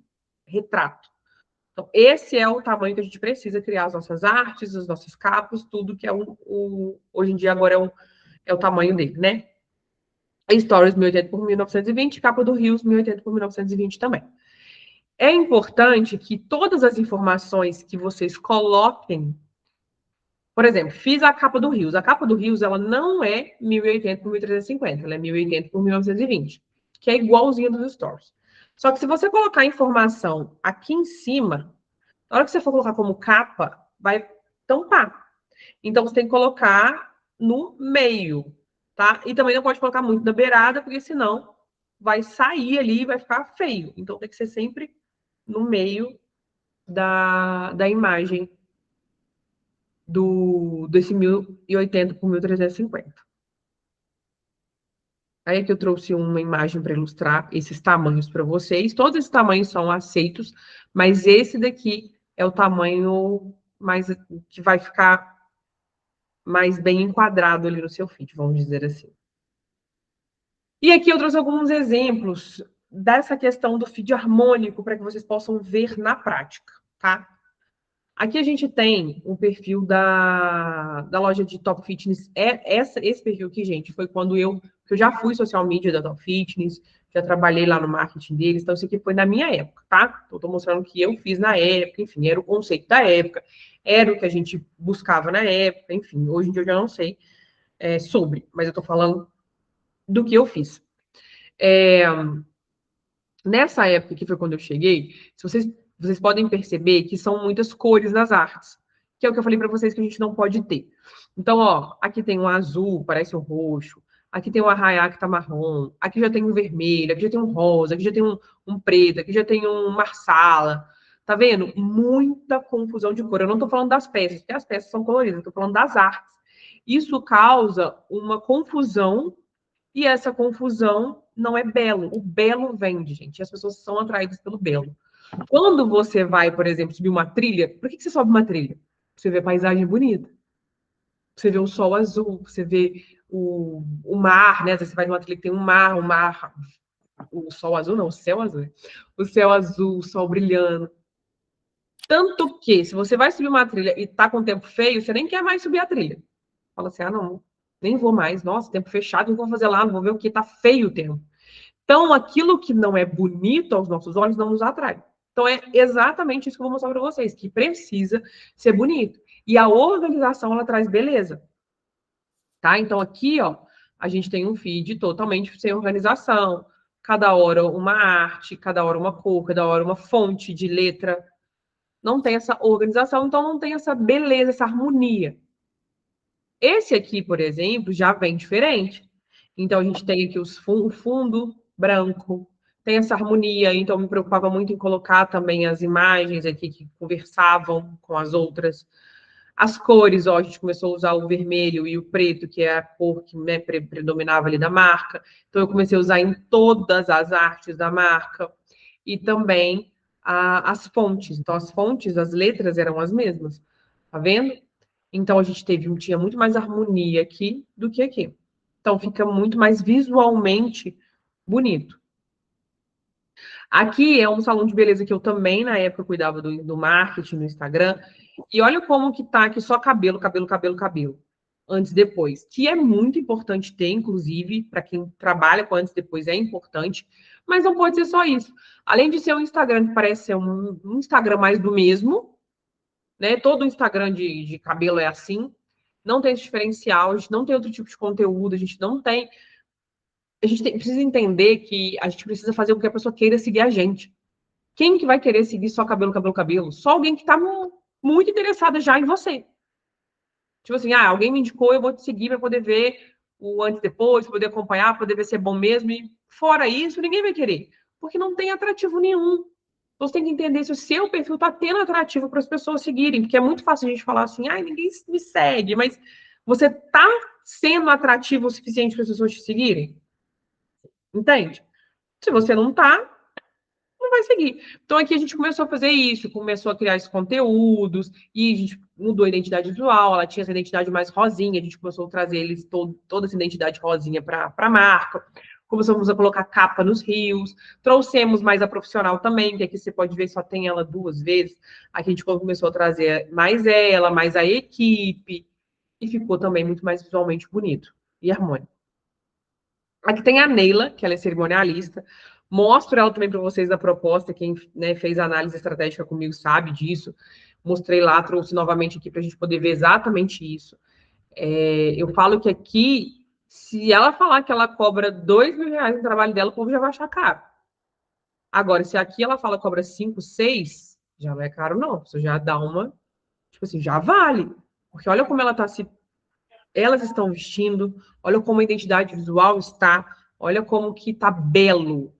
retrato. Então, esse é o tamanho que a gente precisa criar as nossas artes, os nossos capos, tudo que é hoje em dia agora é o tamanho dele, né? Stories 1080 por 1920, capa do Reels 1080 por 1920 também. É importante que todas as informações que vocês coloquem, por exemplo, fiz a capa do Reels. A capa do Reels, ela não é 1080 por 1350, ela é 1080 por 1920, que é igualzinha dos Stories. Só que se você colocar a informação aqui em cima, na hora que você for colocar como capa, vai tampar. Então, você tem que colocar no meio, tá? E também não pode colocar muito na beirada, porque senão vai sair ali e vai ficar feio. Então, tem que ser sempre no meio da imagem desse 1080 por 1350. Aí aqui eu trouxe uma imagem para ilustrar esses tamanhos para vocês. Todos esses tamanhos são aceitos, mas esse daqui é o tamanho mais que vai ficar mais bem enquadrado ali no seu feed, vamos dizer assim. E aqui eu trouxe alguns exemplos dessa questão do feed harmônico para que vocês possam ver na prática, tá? Aqui a gente tem um perfil da loja de Top Fitness. Esse perfil aqui, gente, foi quando eu já fui social media da Top Fitness, já trabalhei lá no marketing deles, então isso aqui foi na minha época, tá? Então, tô mostrando o que eu fiz na época, enfim, era o conceito da época, era o que a gente buscava na época, enfim, hoje em dia eu já não sei sobre, mas eu tô falando do que eu fiz. Nessa época, que foi quando eu cheguei, vocês podem perceber que são muitas cores nas artes, que é o que eu falei para vocês que a gente não pode ter. Então, ó, aqui tem um azul, parece um roxo. Aqui tem um arraiá que tá marrom, aqui já tem um vermelho, aqui já tem um rosa, aqui já tem um preto, aqui já tem um marsala. Tá vendo? Muita confusão de cor. Eu não tô falando das peças, porque as peças são coloridas, eu tô falando das artes. Isso causa uma confusão e essa confusão não é belo. O belo vende, gente. As pessoas são atraídas pelo belo. Quando você vai, por exemplo, subir uma trilha, por que você sobe uma trilha? Você vê paisagem bonita. Você vê o sol azul, você vê o mar, né? Você vai numa trilha que tem um mar, o sol azul, não, o céu azul. O céu azul, o sol brilhando. Tanto que, se você vai subir uma trilha e tá com o tempo feio, você nem quer mais subir a trilha. Fala assim, não, nem vou mais. Nossa, tempo fechado, não vou fazer lá, não vou ver o que, tá feio o tempo. Então, aquilo que não é bonito aos nossos olhos não nos atrai. Então, é exatamente isso que eu vou mostrar para vocês, que precisa ser bonito. E a organização, ela traz beleza. Tá? Então, aqui, ó, a gente tem um feed totalmente sem organização. Cada hora uma arte, cada hora uma cor, cada hora uma fonte de letra. Não tem essa organização, então não tem essa beleza, essa harmonia. Esse aqui, por exemplo, já vem diferente. Então, a gente tem aqui o fundo branco, tem essa harmonia, então eu me preocupava muito em colocar também as imagens aqui que conversavam com as outras. As cores, ó, a gente começou a usar o vermelho e o preto, que é a cor que, né, predominava ali da marca. Então, eu comecei a usar em todas as artes da marca. E também as fontes. Então, as fontes, as letras eram as mesmas. Tá vendo? Então, a gente tinha muito mais harmonia aqui do que aqui. Então, fica muito mais visualmente bonito. Aqui é um salão de beleza que eu também, na época, cuidava do marketing no Instagram. E olha como que tá aqui só cabelo, cabelo, cabelo, cabelo. Antes e depois. Que é muito importante ter, inclusive, para quem trabalha com antes e depois, é importante. Mas não pode ser só isso. Além de ser um Instagram que parece ser um Instagram mais do mesmo, né? Todo Instagram de cabelo é assim. Não tem esse diferencial, a gente não tem outro tipo de conteúdo, a gente não tem. Precisa entender que a gente precisa fazer com que a pessoa queira seguir a gente. Quem que vai querer seguir só cabelo, cabelo, cabelo? Só alguém que está muito interessada já em você. Tipo assim, alguém me indicou, eu vou te seguir para poder ver o antes e depois, para poder acompanhar, para poder ver se é bom mesmo. E fora isso, ninguém vai querer. Porque não tem atrativo nenhum. Você tem que entender se o seu perfil está tendo atrativo para as pessoas seguirem. Porque é muito fácil a gente falar assim, ninguém me segue. Mas você está sendo atrativo o suficiente para as pessoas te seguirem? Entende? Se você não está, não vai seguir. Então, aqui a gente começou a fazer isso, começou a criar esses conteúdos, e a gente mudou a identidade visual, ela tinha essa identidade mais rosinha, a gente começou a trazer eles toda essa identidade rosinha para a marca, começamos a colocar capa nos rios, trouxemos mais a profissional também, que aqui você pode ver, só tem ela 2 vezes, aqui a gente começou a trazer mais ela, mais a equipe, e ficou também muito mais visualmente bonito e harmônico. Aqui tem a Neila, que ela é cerimonialista. Mostro ela também para vocês da proposta. Quem, né, fez a análise estratégica comigo sabe disso. Mostrei lá, trouxe novamente aqui para a gente poder ver exatamente isso. Eu falo que aqui, se ela falar que ela cobra R$2.000 no trabalho dela, o povo já vai achar caro. Agora, se aqui ela fala que cobra 5, 6, já não é caro, não. Isso já dá uma. Tipo assim, já vale. Porque olha como ela está se. Elas estão vestindo, olha como a identidade visual está, olha como que está belo.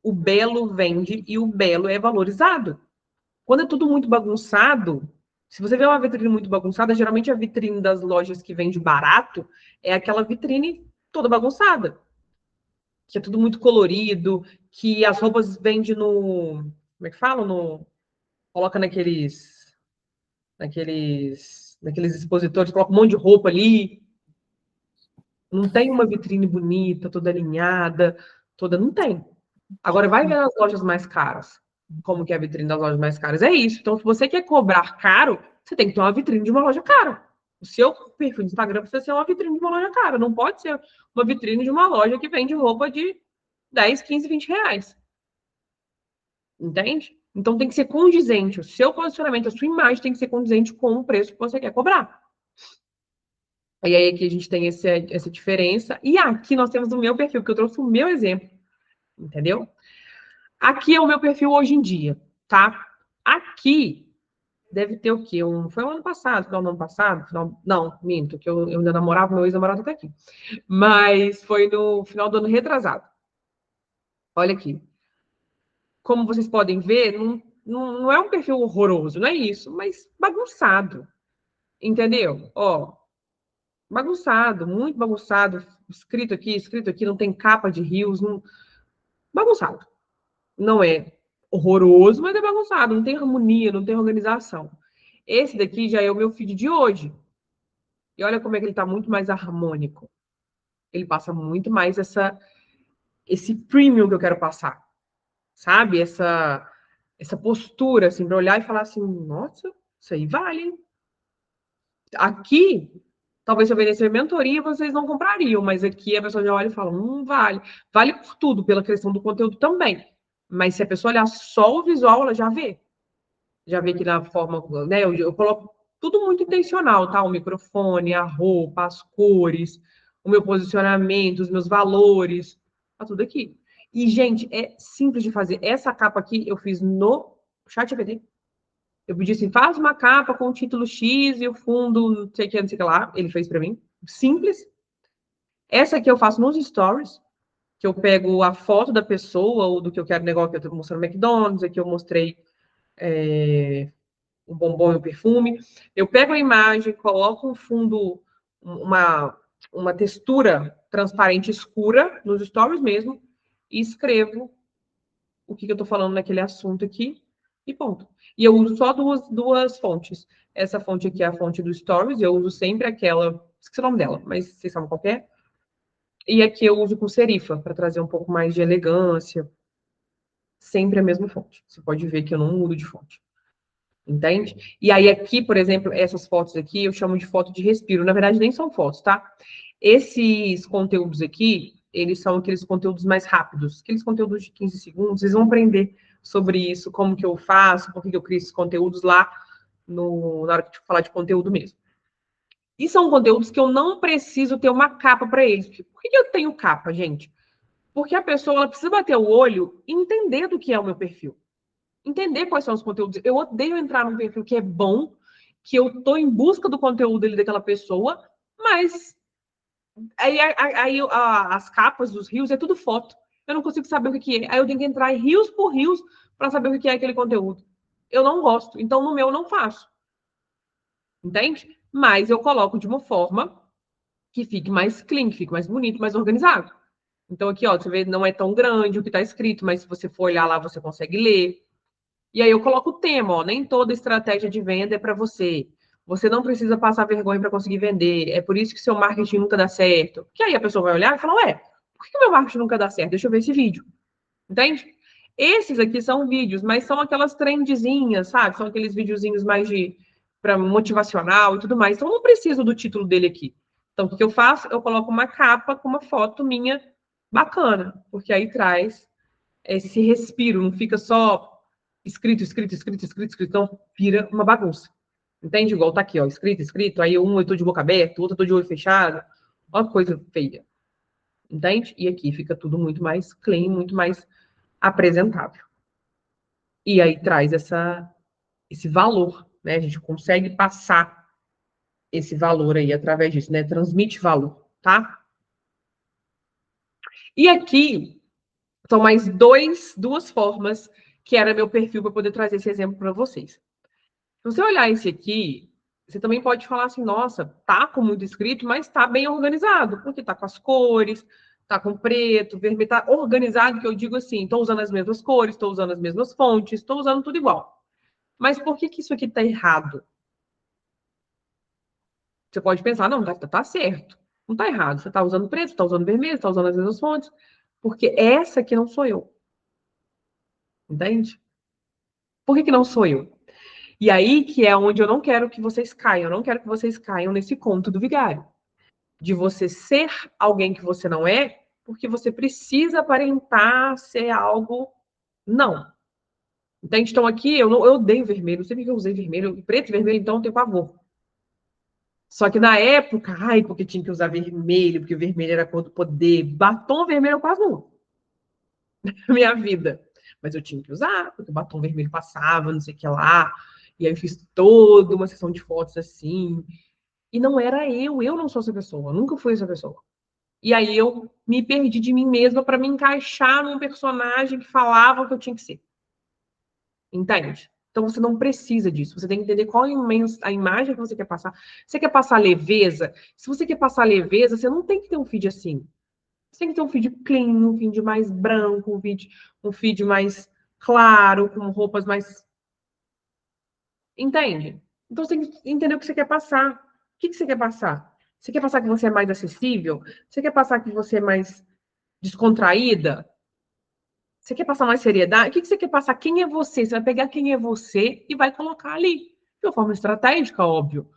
O belo vende e o belo é valorizado. Quando é tudo muito bagunçado, se você vê uma vitrine muito bagunçada, geralmente a vitrine das lojas que vende barato é aquela vitrine toda bagunçada. Que é tudo muito colorido, que as roupas vendem no. Como é que fala? Coloca naqueles expositores, coloca um monte de roupa ali. Não tem uma vitrine bonita, toda alinhada, toda. Não tem. Agora, vai ver as lojas mais caras. Como que é a vitrine das lojas mais caras? É isso. Então, se você quer cobrar caro, você tem que ter uma vitrine de uma loja cara. O seu perfil do Instagram precisa ser uma vitrine de uma loja cara. Não pode ser uma vitrine de uma loja que vende roupa de 10, 15, 20 reais. Entende? Então, tem que ser condizente. O seu posicionamento, a sua imagem tem que ser condizente com o preço que você quer cobrar. E aí, aqui a gente tem essa diferença. E aqui nós temos o meu perfil, que eu trouxe o meu exemplo. Entendeu? Aqui é o meu perfil hoje em dia, tá? Aqui deve ter o quê? Foi o ano passado, final do ano passado? Não, minto, que eu ainda namorava, meu ex-namorado tá aqui. Mas foi no final do ano retrasado. Olha aqui. Como vocês podem ver, não é um perfil horroroso, não é isso, mas bagunçado. Entendeu? Ó, bagunçado, muito bagunçado. Escrito aqui, não tem capa de rios, bagunçado. Não é horroroso, mas é bagunçado, não tem harmonia, não tem organização. Esse daqui já é o meu feed de hoje. E olha como é que ele está muito mais harmônico. Ele passa muito mais esse premium que eu quero passar. Sabe? Essa postura, assim, para olhar e falar assim, nossa, isso aí vale, hein? Aqui, talvez se eu vendesse a mentoria, vocês não comprariam, mas aqui a pessoa já olha e fala, vale. Vale por tudo, pela questão do conteúdo também. Mas se a pessoa olhar só o visual, ela já vê. Já vê que na forma, né? Eu coloco tudo muito intencional, tá? O microfone, a roupa, as cores, o meu posicionamento, os meus valores, tá tudo aqui. E, gente, é simples de fazer. Essa capa aqui eu fiz no ChatGPT. Eu pedi assim, faz uma capa com o título X e o fundo, não sei o que, não sei o que lá. Ele fez para mim. Simples. Essa aqui eu faço nos stories, que eu pego a foto da pessoa ou do que eu quero negócio, que eu tô mostrando no McDonald's, aqui eu mostrei um bombom e um perfume. Eu pego a imagem, coloco um fundo, uma textura transparente escura nos stories mesmo, e escrevo o que eu estou falando naquele assunto aqui, e ponto. E eu uso só duas fontes. Essa fonte aqui é a fonte do Stories, eu uso sempre aquela, esqueci o nome dela, mas vocês sabem qual é. E aqui eu uso com serifa, para trazer um pouco mais de elegância. Sempre a mesma fonte. Você pode ver que eu não mudo de fonte. Entende? E aí aqui, por exemplo, essas fotos aqui, eu chamo de foto de respiro. Na verdade, nem são fotos, tá? Esses conteúdos aqui, eles são aqueles conteúdos mais rápidos. Aqueles conteúdos de 15 segundos, vocês vão aprender sobre isso, como que eu faço, por que eu crio esses conteúdos lá na hora que eu falar de conteúdo mesmo. E são conteúdos que eu não preciso ter uma capa para eles. Por que eu tenho capa, gente? Porque a pessoa ela precisa bater o olho e entender do que é o meu perfil. Entender quais são os conteúdos. Eu odeio entrar num perfil que é bom, que eu tô em busca do conteúdo ali daquela pessoa, mas aí as capas dos rios é tudo foto. Eu não consigo saber o que é. Aí eu tenho que entrar em rios por rios para saber o que é aquele conteúdo. Eu não gosto. Então, no meu, eu não faço. Entende? Mas eu coloco de uma forma que fique mais clean, que fique mais bonito, mais organizado. Então, aqui, ó, você vê, não é tão grande o que está escrito, mas se você for olhar lá, você consegue ler. E aí eu coloco o tema, ó, nem toda estratégia de venda é para você. Você não precisa passar vergonha para conseguir vender. É por isso que seu marketing nunca dá certo. Que aí a pessoa vai olhar e falar, ué, por que meu marketing nunca dá certo? Deixa eu ver esse vídeo. Entende? Esses aqui são vídeos, mas são aquelas trendzinhas, sabe? São aqueles videozinhos mais de para motivacional e tudo mais. Então eu não preciso do título dele aqui. Então o que eu faço? Eu coloco uma capa com uma foto minha bacana, porque aí traz esse respiro, não fica só escrito. Então vira uma bagunça. Entende? Igual tá aqui, ó, escrito. Aí um eu tô de boca aberta, o outro eu tô de olho fechado. Ó, coisa feia. Entende? E aqui fica tudo muito mais clean, muito mais apresentável. E aí traz esse valor, né? A gente consegue passar esse valor aí através disso, né? Transmite valor, tá? E aqui são mais duas formas que era meu perfil para poder trazer esse exemplo para vocês. Se você olhar esse aqui, você também pode falar assim, nossa, tá com muito escrito, mas tá bem organizado, porque tá com as cores, tá com preto, vermelho, tá organizado, que eu digo assim, estou usando as mesmas cores, estou usando as mesmas fontes, estou usando tudo igual. Mas por que isso aqui tá errado? Você pode pensar, não, tá certo. Não tá errado. Você tá usando preto, tá usando vermelho, tá usando as mesmas fontes. Porque essa aqui não sou eu. Entende? Por que não sou eu? E aí que é onde eu não quero que vocês caiam. Eu não quero que vocês caiam nesse conto do vigário. De você ser alguém que você não é, porque você precisa aparentar ser algo. Não. Entende? Então aqui eu odeio vermelho. Não sei porque eu usei vermelho. Preto e vermelho, então eu tenho pavor. Só que na época, ai, porque tinha que usar vermelho, porque vermelho era a cor do poder. Batom vermelho eu quase não uso na minha vida. Mas eu tinha que usar, porque o batom vermelho passava, não sei o que lá. E aí eu fiz toda uma sessão de fotos assim. E não era eu não sou essa pessoa, nunca fui essa pessoa. E aí eu me perdi de mim mesma para me encaixar num personagem que falava o que eu tinha que ser. Entende? Então você não precisa disso. Você tem que entender qual é a imagem que você quer passar. Você quer passar leveza? Se você quer passar leveza, você não tem que ter um feed assim. Você tem que ter um feed clean, um feed mais branco, um feed mais claro, com roupas mais. Entende? Então você tem que entender o que você quer passar. O que você quer passar? Você quer passar que você é mais acessível? Você quer passar que você é mais descontraída? Você quer passar mais seriedade? O que você quer passar? Quem é você? Você vai pegar quem é você e vai colocar ali. De uma forma estratégica, óbvio.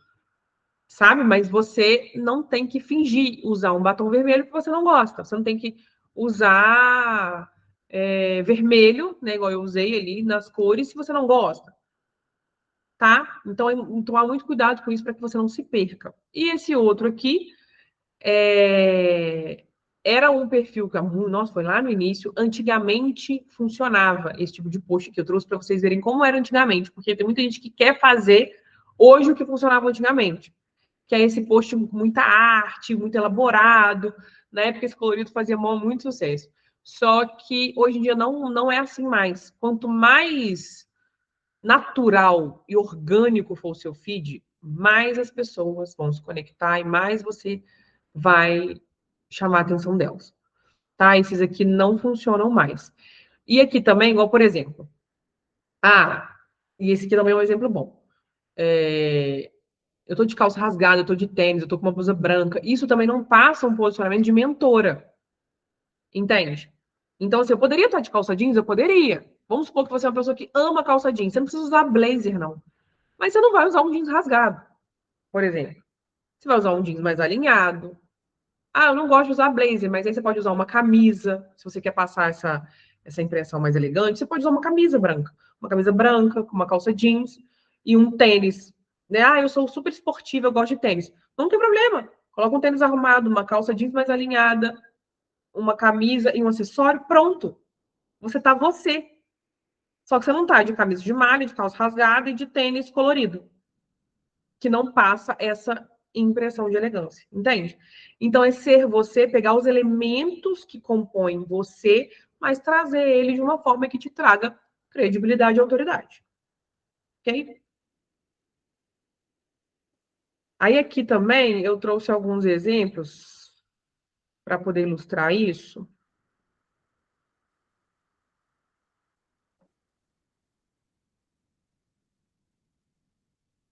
Sabe? Mas você não tem que fingir usar um batom vermelho que você não gosta. Você não tem que usar vermelho, né? Igual eu usei ali nas cores, se você não gosta. Tá? Então, tomar muito cuidado com isso para que você não se perca. E esse outro aqui era um perfil que, nossa, foi lá no início, antigamente funcionava esse tipo de post que eu trouxe para vocês verem como era antigamente, porque tem muita gente que quer fazer hoje o que funcionava antigamente, que é esse post com muita arte, muito elaborado, né? Porque esse colorido fazia muito sucesso. Só que hoje em dia não é assim mais. Quanto mais natural e orgânico for o seu feed, mais as pessoas vão se conectar e mais você vai chamar a atenção delas. Tá? Esses aqui não funcionam mais. E aqui também, igual, por exemplo, e esse aqui também é um exemplo bom. Eu tô de calça rasgada, eu tô de tênis, eu tô com uma blusa branca. Isso também não passa um posicionamento de mentora. Entende? Então, assim, eu poderia estar de calça jeans? Eu poderia. Vamos supor que você é uma pessoa que ama calça jeans. Você não precisa usar blazer, não. Mas você não vai usar um jeans rasgado, por exemplo. Você vai usar um jeans mais alinhado. Eu não gosto de usar blazer, mas aí você pode usar uma camisa. Se você quer passar essa impressão mais elegante, você pode usar uma camisa branca. Uma camisa branca, com uma calça jeans e um tênis. Né? Eu sou super esportiva, eu gosto de tênis. Não tem problema. Coloca um tênis arrumado, uma calça jeans mais alinhada, uma camisa e um acessório, pronto. Você tá você. Só que você não tá de camisa de malha, de calça rasgada e de tênis colorido. Que não passa essa impressão de elegância, entende? Então, é ser você, pegar os elementos que compõem você, mas trazer eles de uma forma que te traga credibilidade e autoridade. Ok? Aí, aqui também, eu trouxe alguns exemplos para poder ilustrar isso.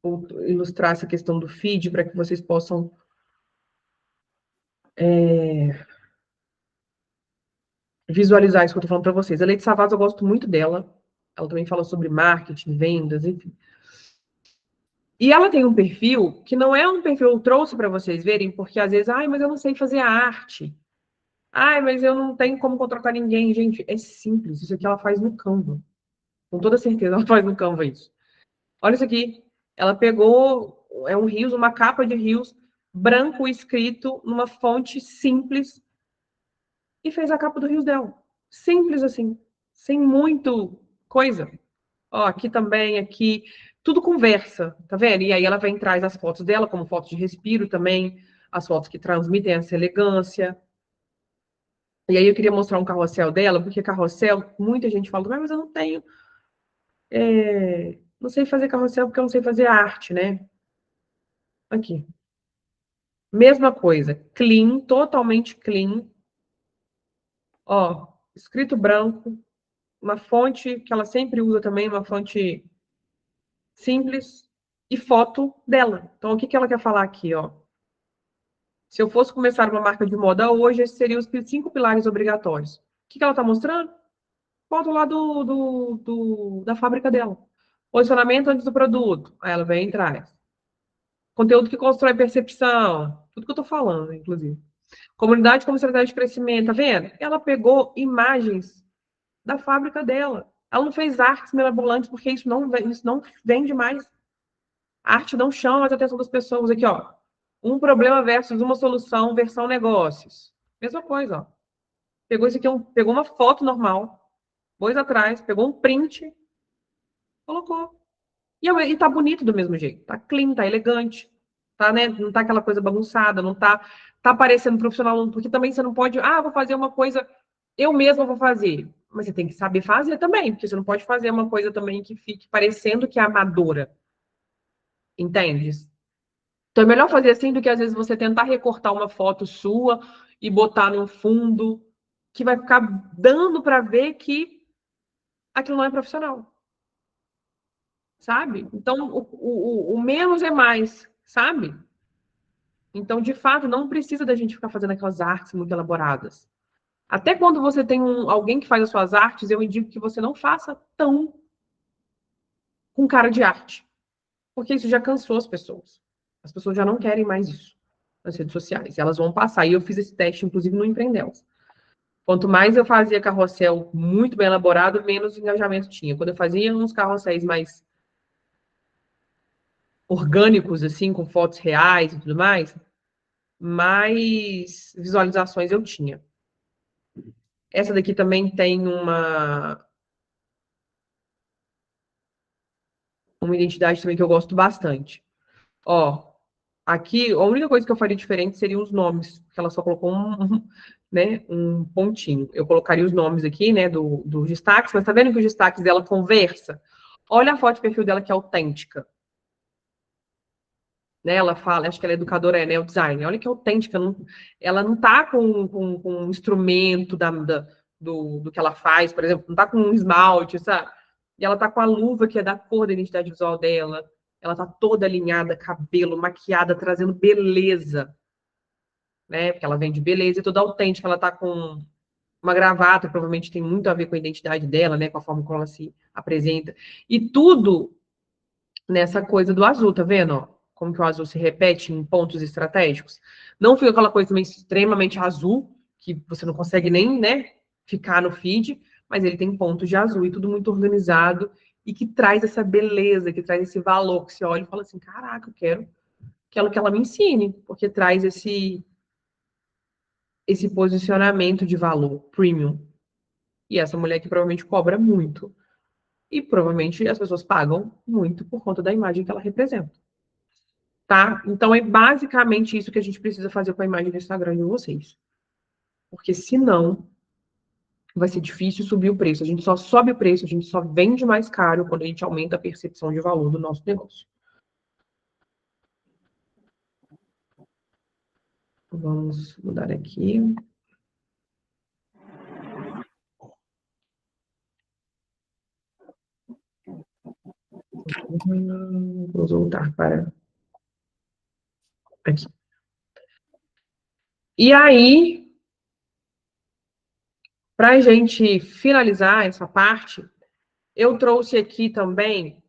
Ou ilustrar essa questão do feed para que vocês possam visualizar isso que eu estou falando para vocês. A Leite Savas, eu gosto muito dela. Ela também fala sobre marketing, vendas, enfim. E ela tem um perfil que não é um perfil que eu trouxe para vocês verem, porque às vezes, mas eu não sei fazer arte. Mas eu não tenho como contratar ninguém. Gente, é simples. Isso aqui ela faz no Canva. Com toda certeza ela faz no Canva isso. Olha isso aqui. Ela pegou, um Reels, uma capa de Reels, branco escrito, numa fonte simples, e fez a capa do Reels dela. Simples assim. Sem muito coisa. Ó, aqui também, aqui, tudo conversa, tá vendo? E aí ela vem traz as fotos dela, como fotos de respiro também, as fotos que transmitem essa elegância. E aí eu queria mostrar um carrossel dela, porque carrossel, muita gente fala, mas eu não tenho, não sei fazer carrossel porque eu não sei fazer arte, né? Aqui. Mesma coisa, clean, totalmente clean. Ó, escrito branco, uma fonte que ela sempre usa também, uma fonte simples, e foto dela. Então, o que ela quer falar aqui, ó? Se eu fosse começar uma marca de moda hoje, esses seriam os 5 pilares obrigatórios. O que ela está mostrando? Foto lá da fábrica dela. Posicionamento antes do produto. Aí ela vem e traz. Conteúdo que constrói percepção. Tudo que eu estou falando, inclusive. Comunidade como estratégia de crescimento. Tá vendo? Ela pegou imagens da fábrica dela. Ela não fez artes mirabolantes, porque isso não vende mais. A arte não chama mais a atenção das pessoas. Aqui, ó. Um problema versus uma solução, versão negócios. Mesma coisa, ó. Pegou isso aqui, pegou uma foto normal, pôs atrás, pegou um print, colocou. E tá bonito do mesmo jeito. Tá clean, tá elegante. Tá, né? Não tá aquela coisa bagunçada, não tá parecendo profissional, porque também você não pode, vou fazer uma coisa, eu mesma vou fazer. Mas você tem que saber fazer também, porque você não pode fazer uma coisa também que fique parecendo que é amadora. Entende? Então é melhor fazer assim do que às vezes você tentar recortar uma foto sua e botar no fundo, que vai ficar dando para ver que aquilo não é profissional, sabe? Então o menos é mais, sabe? Então, de fato, não precisa da gente ficar fazendo aquelas artes muito elaboradas. Até quando você tem alguém que faz as suas artes, eu indico que você não faça tão com cara de arte, porque isso já cansou as pessoas. As pessoas já não querem mais isso nas redes sociais. Elas vão passar. E eu fiz esse teste, inclusive, no Empreendelas. Quanto mais eu fazia carrossel muito bem elaborado, menos engajamento tinha. Quando eu fazia uns carrosséis mais orgânicos, assim, com fotos reais e tudo mais visualizações eu tinha. Essa daqui também tem uma identidade também que eu gosto bastante. Ó, aqui, a única coisa que eu faria diferente seriam os nomes, que ela só colocou né, um pontinho. Eu colocaria os nomes aqui, né, dos destaques, mas tá vendo que os destaques dela conversa? Olha a foto de perfil dela que é autêntica. Né, ela fala, acho que ela é educadora, né, o design. Olha que autêntica, ela não tá com um instrumento do que ela faz, por exemplo, não tá com um esmalte, sabe? E ela tá com a luva que é da cor da identidade visual dela. Ela tá toda alinhada, cabelo, maquiada, trazendo beleza, né? Porque ela vem de beleza e toda autêntica. Ela tá com uma gravata, provavelmente tem muito a ver com a identidade dela, né? Com a forma como ela se apresenta. E tudo nessa coisa do azul, tá vendo? Ó? Como que o azul se repete em pontos estratégicos. Não fica aquela coisa também extremamente azul, que você não consegue nem, né, ficar no feed, mas ele tem pontos de azul e tudo muito organizado e que traz essa beleza, que traz esse valor, que você olha e fala assim, caraca, eu quero que ela me ensine, porque traz esse posicionamento de valor premium. E essa mulher que provavelmente cobra muito. E provavelmente as pessoas pagam muito por conta da imagem que ela representa. Tá? Então é basicamente isso que a gente precisa fazer com a imagem do Instagram de vocês. Porque senão vai ser difícil subir o preço. A gente só sobe o preço, a gente só vende mais caro quando a gente aumenta a percepção de valor do nosso negócio. Vamos mudar aqui. Vou voltar para aqui. E aí, para a gente finalizar essa parte, eu trouxe aqui também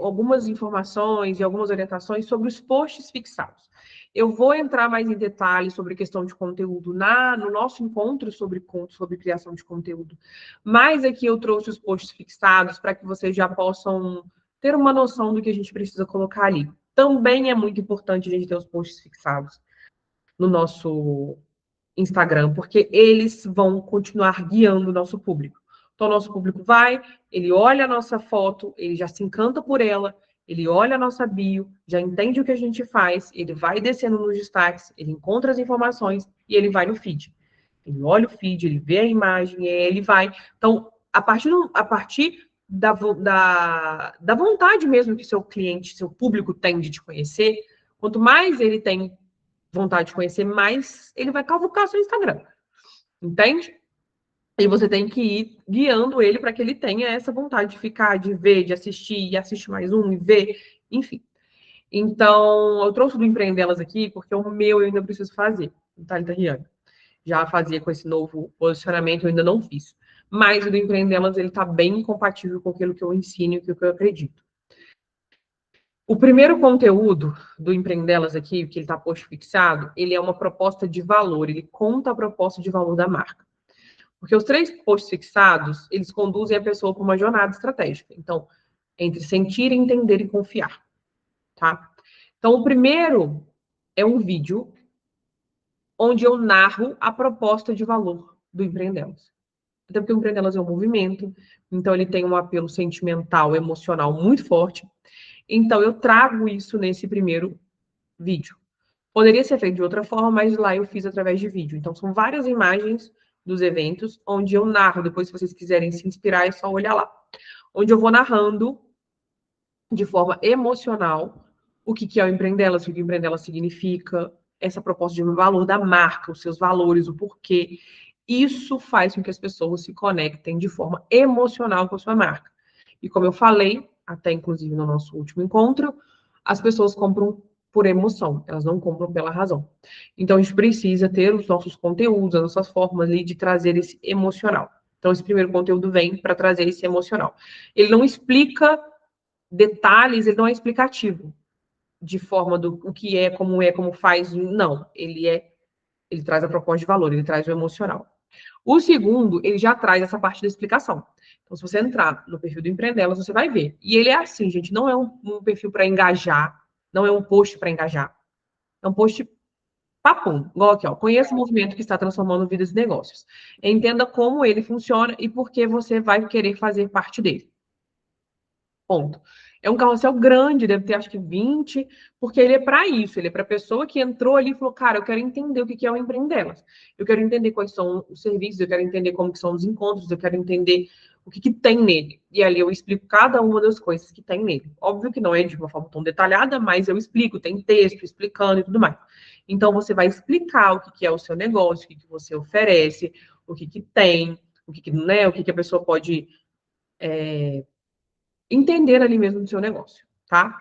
algumas informações e algumas orientações sobre os posts fixados. Eu vou entrar mais em detalhes sobre questão de conteúdo no nosso encontro sobre criação de conteúdo. Mas aqui eu trouxe os posts fixados para que vocês já possam ter uma noção do que a gente precisa colocar ali. Também é muito importante a gente ter os posts fixados no nosso Instagram, porque eles vão continuar guiando o nosso público. Então, o nosso público ele olha a nossa foto, ele já se encanta por ela, ele olha a nossa bio, já entende o que a gente faz, ele vai descendo nos destaques, ele encontra as informações e ele vai no feed. Ele olha o feed, ele vê a imagem, ele vai. Então, a partir da vontade mesmo que seu cliente, seu público tem de te conhecer, quanto mais ele tem vontade de conhecer, mais ele vai cavucar seu Instagram. Entende? E você tem que ir guiando ele para que ele tenha essa vontade de ficar, de ver, de assistir, e assiste mais um, e ver, enfim. Então, eu trouxe do Empreendelas aqui, porque o meu eu ainda preciso fazer, tá, Riane? Já fazia com esse novo posicionamento, eu ainda não fiz. Mas o do Empreendelas, ele tá bem compatível com aquilo que eu ensino e com o que eu acredito. O primeiro conteúdo do Empreendelas aqui, que ele está posto fixado, ele é uma proposta de valor, ele conta a proposta de valor da marca. Porque os 3 posts fixados, eles conduzem a pessoa para uma jornada estratégica. Então, entre sentir, entender e confiar, tá? Então, o primeiro é um vídeo onde eu narro a proposta de valor do Empreendelas. Até porque o Empreender Elas é um movimento, então ele tem um apelo sentimental, emocional muito forte. Então eu trago isso nesse primeiro vídeo. Poderia ser feito de outra forma, mas lá eu fiz através de vídeo. Então são várias imagens dos eventos, onde eu narro. Depois, se vocês quiserem se inspirar, é só olhar lá. Onde eu vou narrando de forma emocional o que é o Empreender Elas, o que o Empreender Elas significa, essa proposta de valor da marca, os seus valores, o porquê. Isso faz com que as pessoas se conectem de forma emocional com a sua marca. E como eu falei, até inclusive no nosso último encontro, as pessoas compram por emoção, elas não compram pela razão. Então a gente precisa ter os nossos conteúdos, as nossas formas ali de trazer esse emocional. Então esse primeiro conteúdo vem para trazer esse emocional. Ele não explica detalhes, ele não é explicativo de forma do o que é, como faz, não. Ele traz a proposta de valor, ele traz o emocional. O segundo, ele já traz essa parte da explicação. Então, se você entrar no perfil do Empreendelas, você vai ver. E ele é assim, gente, não é um perfil para engajar, não é um post para engajar. É um post papum, igual aqui, ó. Conheça o movimento que está transformando vidas e negócios. Entenda como ele funciona e por que você vai querer fazer parte dele. Ponto. É um carrossel grande, deve ter acho que 20, porque ele é para isso, ele é para a pessoa que entrou ali e falou, cara, eu quero entender o que é o Empreendelas. Eu quero entender quais são os serviços, eu quero entender como que são os encontros, eu quero entender o que tem nele. E ali eu explico cada uma das coisas que tem nele. Óbvio que não é de uma forma tão detalhada, mas eu explico, tem texto explicando e tudo mais. Então você vai explicar o que é o seu negócio, o que você oferece, o que tem, né, o que a pessoa pode entender ali mesmo do seu negócio, tá?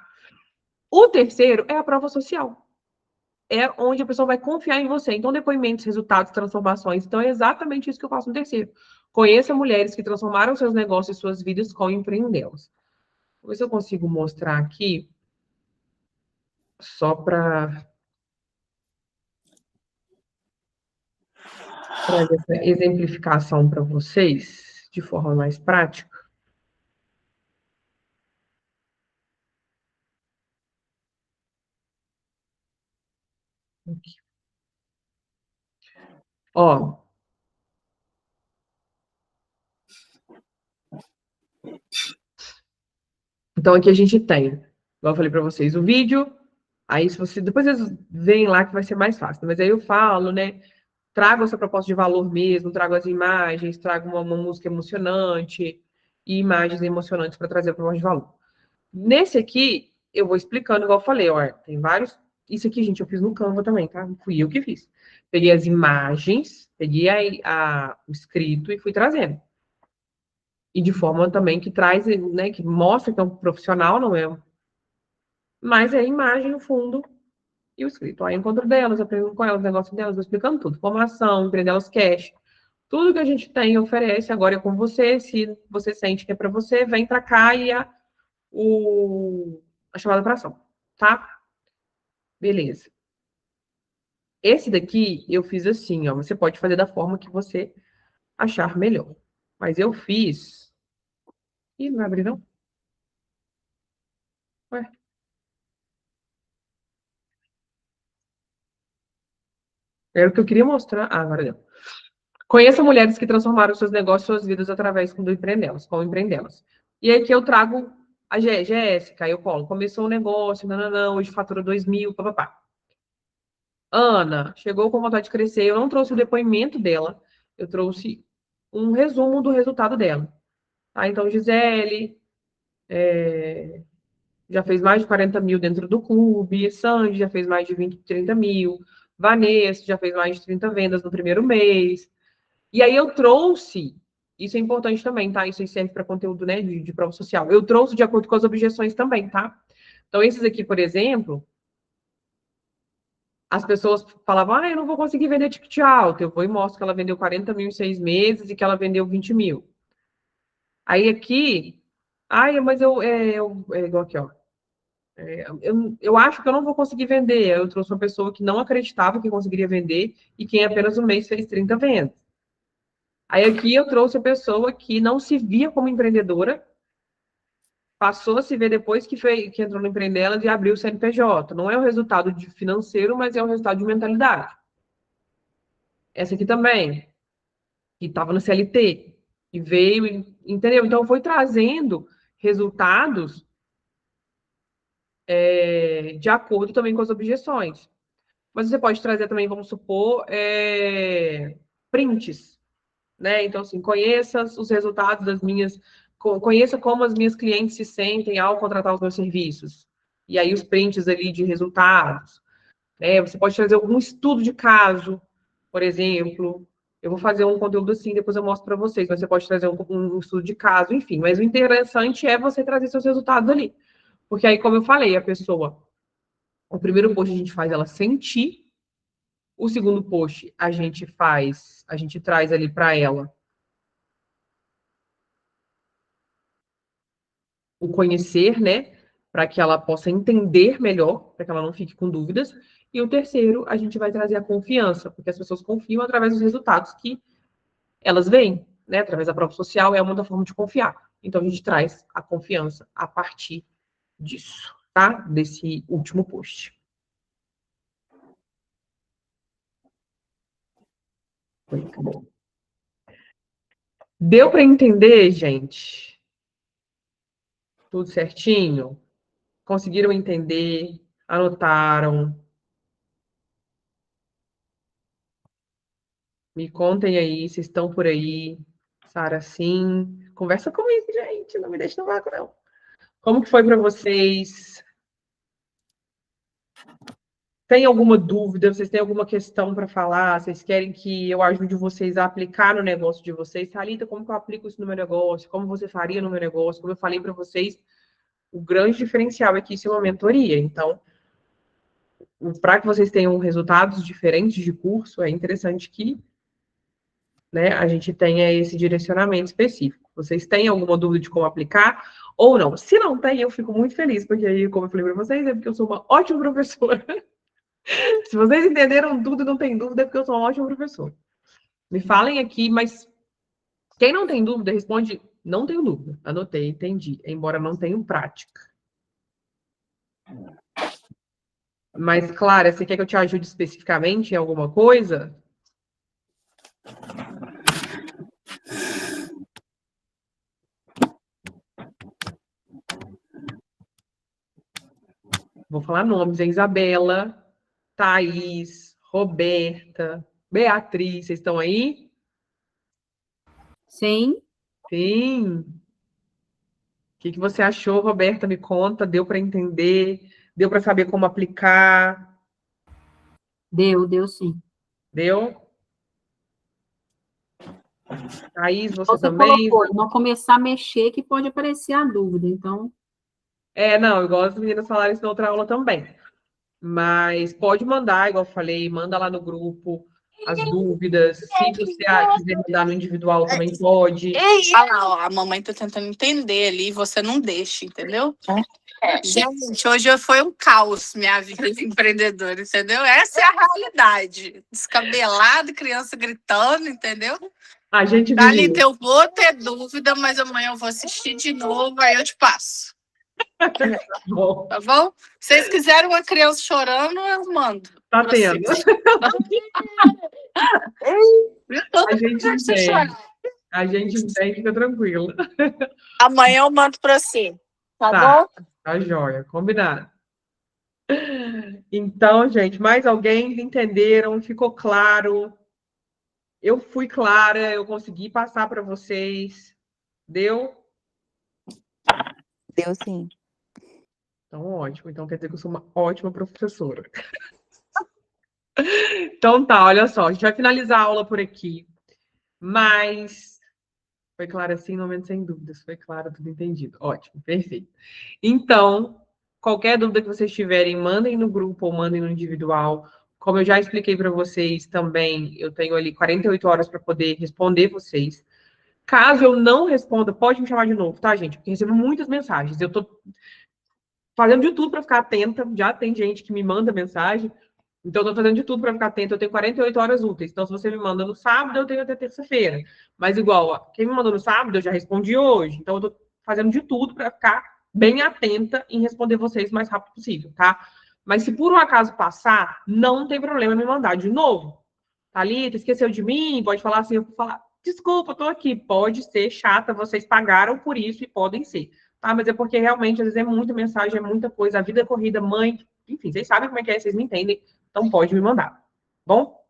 O terceiro é a prova social. É onde a pessoa vai confiar em você. Então, depoimentos, resultados, transformações. Então, é exatamente isso que eu faço no terceiro. Conheça mulheres que transformaram seus negócios e suas vidas com Empreendê-las. Vou ver se eu consigo mostrar aqui, só para trazer essa exemplificação para vocês, de forma mais prática. Aqui. Ó, então aqui a gente tem, igual eu falei para vocês, o vídeo. Aí, se você. Depois eles veem lá que vai ser mais fácil. Mas aí eu falo, né? Trago essa proposta de valor mesmo, trago as imagens, trago uma música emocionante e imagens emocionantes para trazer a proposta de valor. Nesse aqui, eu vou explicando, igual eu falei, ó, tem vários. Isso aqui, gente, eu fiz no Canva também, tá? Fui eu que fiz. Peguei as imagens, peguei o escrito e fui trazendo. E de forma também que traz, né, que mostra que é um profissional, não é? Mas é a imagem, o fundo e o escrito. Aí encontro delas, aprendo com elas, o negócio delas, vou explicando tudo. Formação, Empreendelas Cash. Tudo que a gente tem oferece, agora é com você. Se você sente que é para você, vem para cá e a chamada para ação, tá? Beleza. Esse daqui eu fiz assim, ó. Você pode fazer da forma que você achar melhor. Mas eu fiz. Ih, não vai abrir, não? Ué. Era o que eu queria mostrar. Ah, agora deu. Conheça mulheres que transformaram seus negócios, suas vidas através do Empreendelas, com Empreendelas. E aí que eu trago a Jéssica, aí eu colo, começou um negócio, não, hoje fatura 2.000, papapá. Ana, chegou com vontade de crescer, eu não trouxe o depoimento dela, eu trouxe um resumo do resultado dela. Tá? Então, Gisele já fez mais de 40 mil dentro do clube, Sandy já fez mais de 20, 30 mil, Vanessa já fez mais de 30 vendas no primeiro mês. E aí eu trouxe, isso é importante também, tá? Isso aí serve para conteúdo, né, de prova social. Eu trouxe de acordo com as objeções também, tá? Então, esses aqui, por exemplo, as pessoas falavam, eu não vou conseguir vender ticket alto. Eu vou e mostro que ela vendeu 40 mil em 6 meses e que ela vendeu 20 mil. Aí aqui, mas é igual aqui, ó. Eu acho que eu não vou conseguir vender. Eu trouxe uma pessoa que não acreditava que conseguiria vender e que em apenas um mês fez 30 vendas. Aí aqui eu trouxe a pessoa que não se via como empreendedora, passou a se ver depois que entrou no Empreendelas e abriu o CNPJ. Não é o resultado de financeiro, mas é o resultado de mentalidade. Essa aqui também, que estava no CLT. E veio, entendeu? Então, foi trazendo resultados de acordo também com as objeções. Mas você pode trazer também, vamos supor, prints, né? Então, assim, conheça os resultados das minhas... Conheça como as minhas clientes se sentem ao contratar os meus serviços. E aí, os prints ali de resultados. Você pode trazer algum estudo de caso, por exemplo. Eu vou fazer um conteúdo assim, depois eu mostro para vocês. Mas você pode trazer um estudo de caso, enfim. Mas o interessante é você trazer seus resultados ali. Porque aí, como eu falei, a pessoa... O primeiro post a gente faz ela sentir. O segundo post a gente traz ali para ela o conhecer, né? Para que ela possa entender melhor, para que ela não fique com dúvidas. E o terceiro, a gente vai trazer a confiança, porque as pessoas confiam através dos resultados que elas veem, né? Através da prova social, é uma forma de confiar. Então, a gente traz a confiança a partir disso, tá? Desse último post. Muito bom. Deu para entender, gente? Tudo certinho? Conseguiram entender? Anotaram? Me contem aí, vocês estão por aí. Sara, sim. Conversa comigo, gente. Não me deixe no vácuo, não. Como que foi para vocês? Tem alguma dúvida? Vocês têm alguma questão para falar? Vocês querem que eu ajude vocês a aplicar no negócio de vocês? Thalita, como que eu aplico isso no meu negócio? Como você faria no meu negócio? Como eu falei para vocês, o grande diferencial é que isso é uma mentoria. Então, para que vocês tenham resultados diferentes de curso, é interessante que, né, a gente tenha esse direcionamento específico. Vocês têm alguma dúvida de como aplicar ou não? Se não tem, eu fico muito feliz, porque aí, como eu falei para vocês, é porque eu sou uma ótima professora. Se vocês entenderam tudo e não tem dúvida, é porque eu sou uma ótima professora. Me falem aqui, mas quem não tem dúvida, responde, não tenho dúvida. Anotei, entendi, embora não tenha prática. Mas, Clara, você quer que eu te ajude especificamente em alguma coisa? Vou falar nomes, hein? Isabela, Thaís, Roberta, Beatriz, vocês estão aí? Sim. Sim. O que você achou, Roberta? Me conta, deu para entender? Deu para saber como aplicar? Deu sim. Deu? Thaís, você Você também? colocou, não começar a mexer que pode aparecer a dúvida, então... Não, igual as meninas falaram isso na outra aula também. Mas pode mandar, igual eu falei, manda lá no grupo as dúvidas. Se você quiser mandar no individual, também pode. Olha lá, ó, a mamãe tá tentando entender ali, você não deixa, entendeu? Gente, hoje foi um caos minha vida de empreendedora, entendeu? Essa é a realidade. Descabelado, criança gritando, entendeu? A gente Ali vive. eu vou ter dúvida, mas amanhã eu vou assistir de novo, aí eu te passo. Bom, Tá bom? Se vocês quiserem uma criança chorando, eu mando. tá tendo. A gente entende. A gente entende, fica tranquilo. Amanhã eu mando pra você. Tá bom? Tá joia, combinado. Então, gente, mais alguém entenderam? Ficou claro? Eu fui clara, eu consegui passar para vocês. Deu? Deu sim. Então, ótimo. Então, quer dizer que eu sou uma ótima professora. Então, tá, olha só. A gente vai finalizar a aula por aqui. Mas foi claro assim, no momento sem dúvidas. Foi claro, tudo entendido. Ótimo, perfeito. Então, qualquer dúvida que vocês tiverem, mandem no grupo ou mandem no individual. Como eu já expliquei para vocês também, eu tenho ali 48 horas para poder responder vocês. Caso eu não responda, pode me chamar de novo, tá, gente? Porque eu recebo muitas mensagens. Eu tô fazendo de tudo para ficar atenta. Já tem gente que me manda mensagem. Então, eu tô fazendo de tudo para ficar atenta. Eu tenho 48 horas úteis. Então, se você me manda no sábado, eu tenho até terça-feira. Mas, igual, ó, quem me mandou no sábado, eu já respondi hoje. Então, eu tô fazendo de tudo para ficar bem atenta em responder vocês o mais rápido possível, tá? Mas, se por um acaso passar, não tem problema me mandar de novo. Thalita, esqueceu de mim? Pode falar assim, eu vou falar. desculpa, eu tô aqui. Pode ser chata, vocês pagaram por isso e podem ser. Tá? Mas é porque realmente, às vezes, é muita mensagem, é muita coisa. A vida é corrida, mãe, enfim, vocês sabem como é, vocês me entendem. Então, pode me mandar. Tá bom?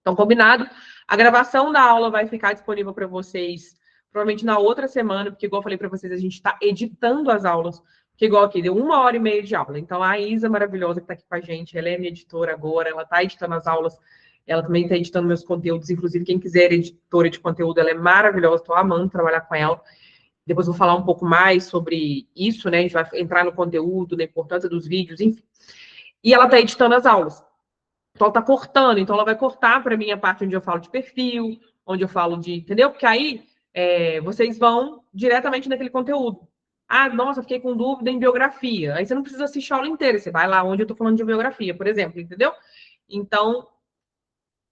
Então, combinado. A gravação da aula vai ficar disponível para vocês provavelmente na outra semana, porque, igual eu falei para vocês, a gente está editando as aulas. Porque, igual aqui, deu 1h30 de aula. Então, a Isa, maravilhosa, que está aqui com a gente, ela é minha editora agora, ela está editando as aulas, ela também está editando meus conteúdos. Inclusive, quem quiser editora de conteúdo, ela é maravilhosa, estou amando trabalhar com ela. Depois eu vou falar um pouco mais sobre isso, né? A gente vai entrar no conteúdo, na importância dos vídeos, enfim. E ela está editando as aulas. Então, ela está cortando. Então, ela vai cortar para mim a parte onde eu falo de perfil, onde eu falo de... Entendeu? Porque aí vocês vão diretamente naquele conteúdo. Ah, nossa, fiquei com dúvida em biografia. Aí você não precisa assistir a aula inteira. Você vai lá onde eu estou falando de biografia, por exemplo, entendeu? Então,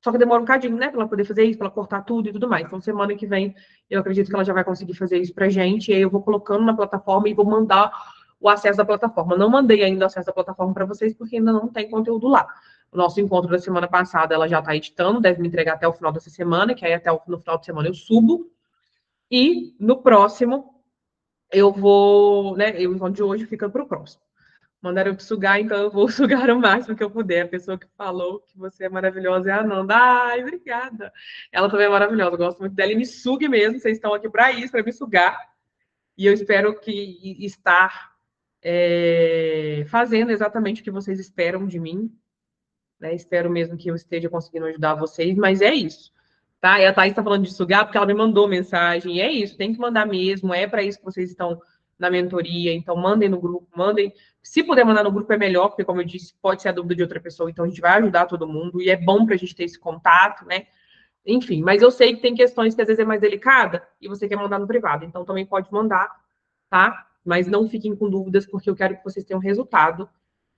só que demora um cadinho, né? Para ela poder fazer isso, para ela cortar tudo e tudo mais. Então, semana que vem, eu acredito que ela já vai conseguir fazer isso pra gente. E aí eu vou colocando na plataforma e vou mandar o acesso da plataforma. Não mandei ainda o acesso da plataforma para vocês, porque ainda não tem conteúdo lá. O nosso encontro da semana passada, ela já está editando, deve me entregar até o final dessa semana, que aí até no final de semana eu subo. E no próximo, eu vou, né? O encontro de hoje fica para o próximo. Mandaram eu te sugar, então eu vou sugar o máximo que eu puder. A pessoa que falou que você é maravilhosa é a Ananda. Ai, obrigada. Ela também é maravilhosa, eu gosto muito dela e me sugue mesmo. Vocês estão aqui para isso, para me sugar. E eu espero que estar fazendo exatamente o que vocês esperam de mim. Né? Espero mesmo que eu esteja conseguindo ajudar vocês, mas é isso. Tá? E a Thaís está falando de sugar porque ela me mandou mensagem. E é isso, tem que mandar mesmo. É para isso que vocês estão na mentoria. Então, mandem no grupo, mandem. Se puder mandar no grupo é melhor, porque, como eu disse, pode ser a dúvida de outra pessoa. Então, a gente vai ajudar todo mundo. E é bom para a gente ter esse contato, né? Enfim, mas eu sei que tem questões que às vezes é mais delicada e você quer mandar no privado. Então, também pode mandar, tá? Mas não fiquem com dúvidas, porque eu quero que vocês tenham resultado.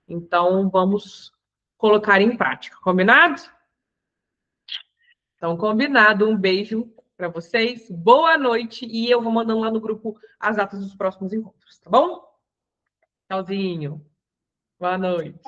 Então, vamos colocar em prática. Combinado? Então, combinado. Um beijo para vocês. Boa noite. E eu vou mandando lá no grupo as datas dos próximos encontros, tá bom? Tchauzinho. Boa noite.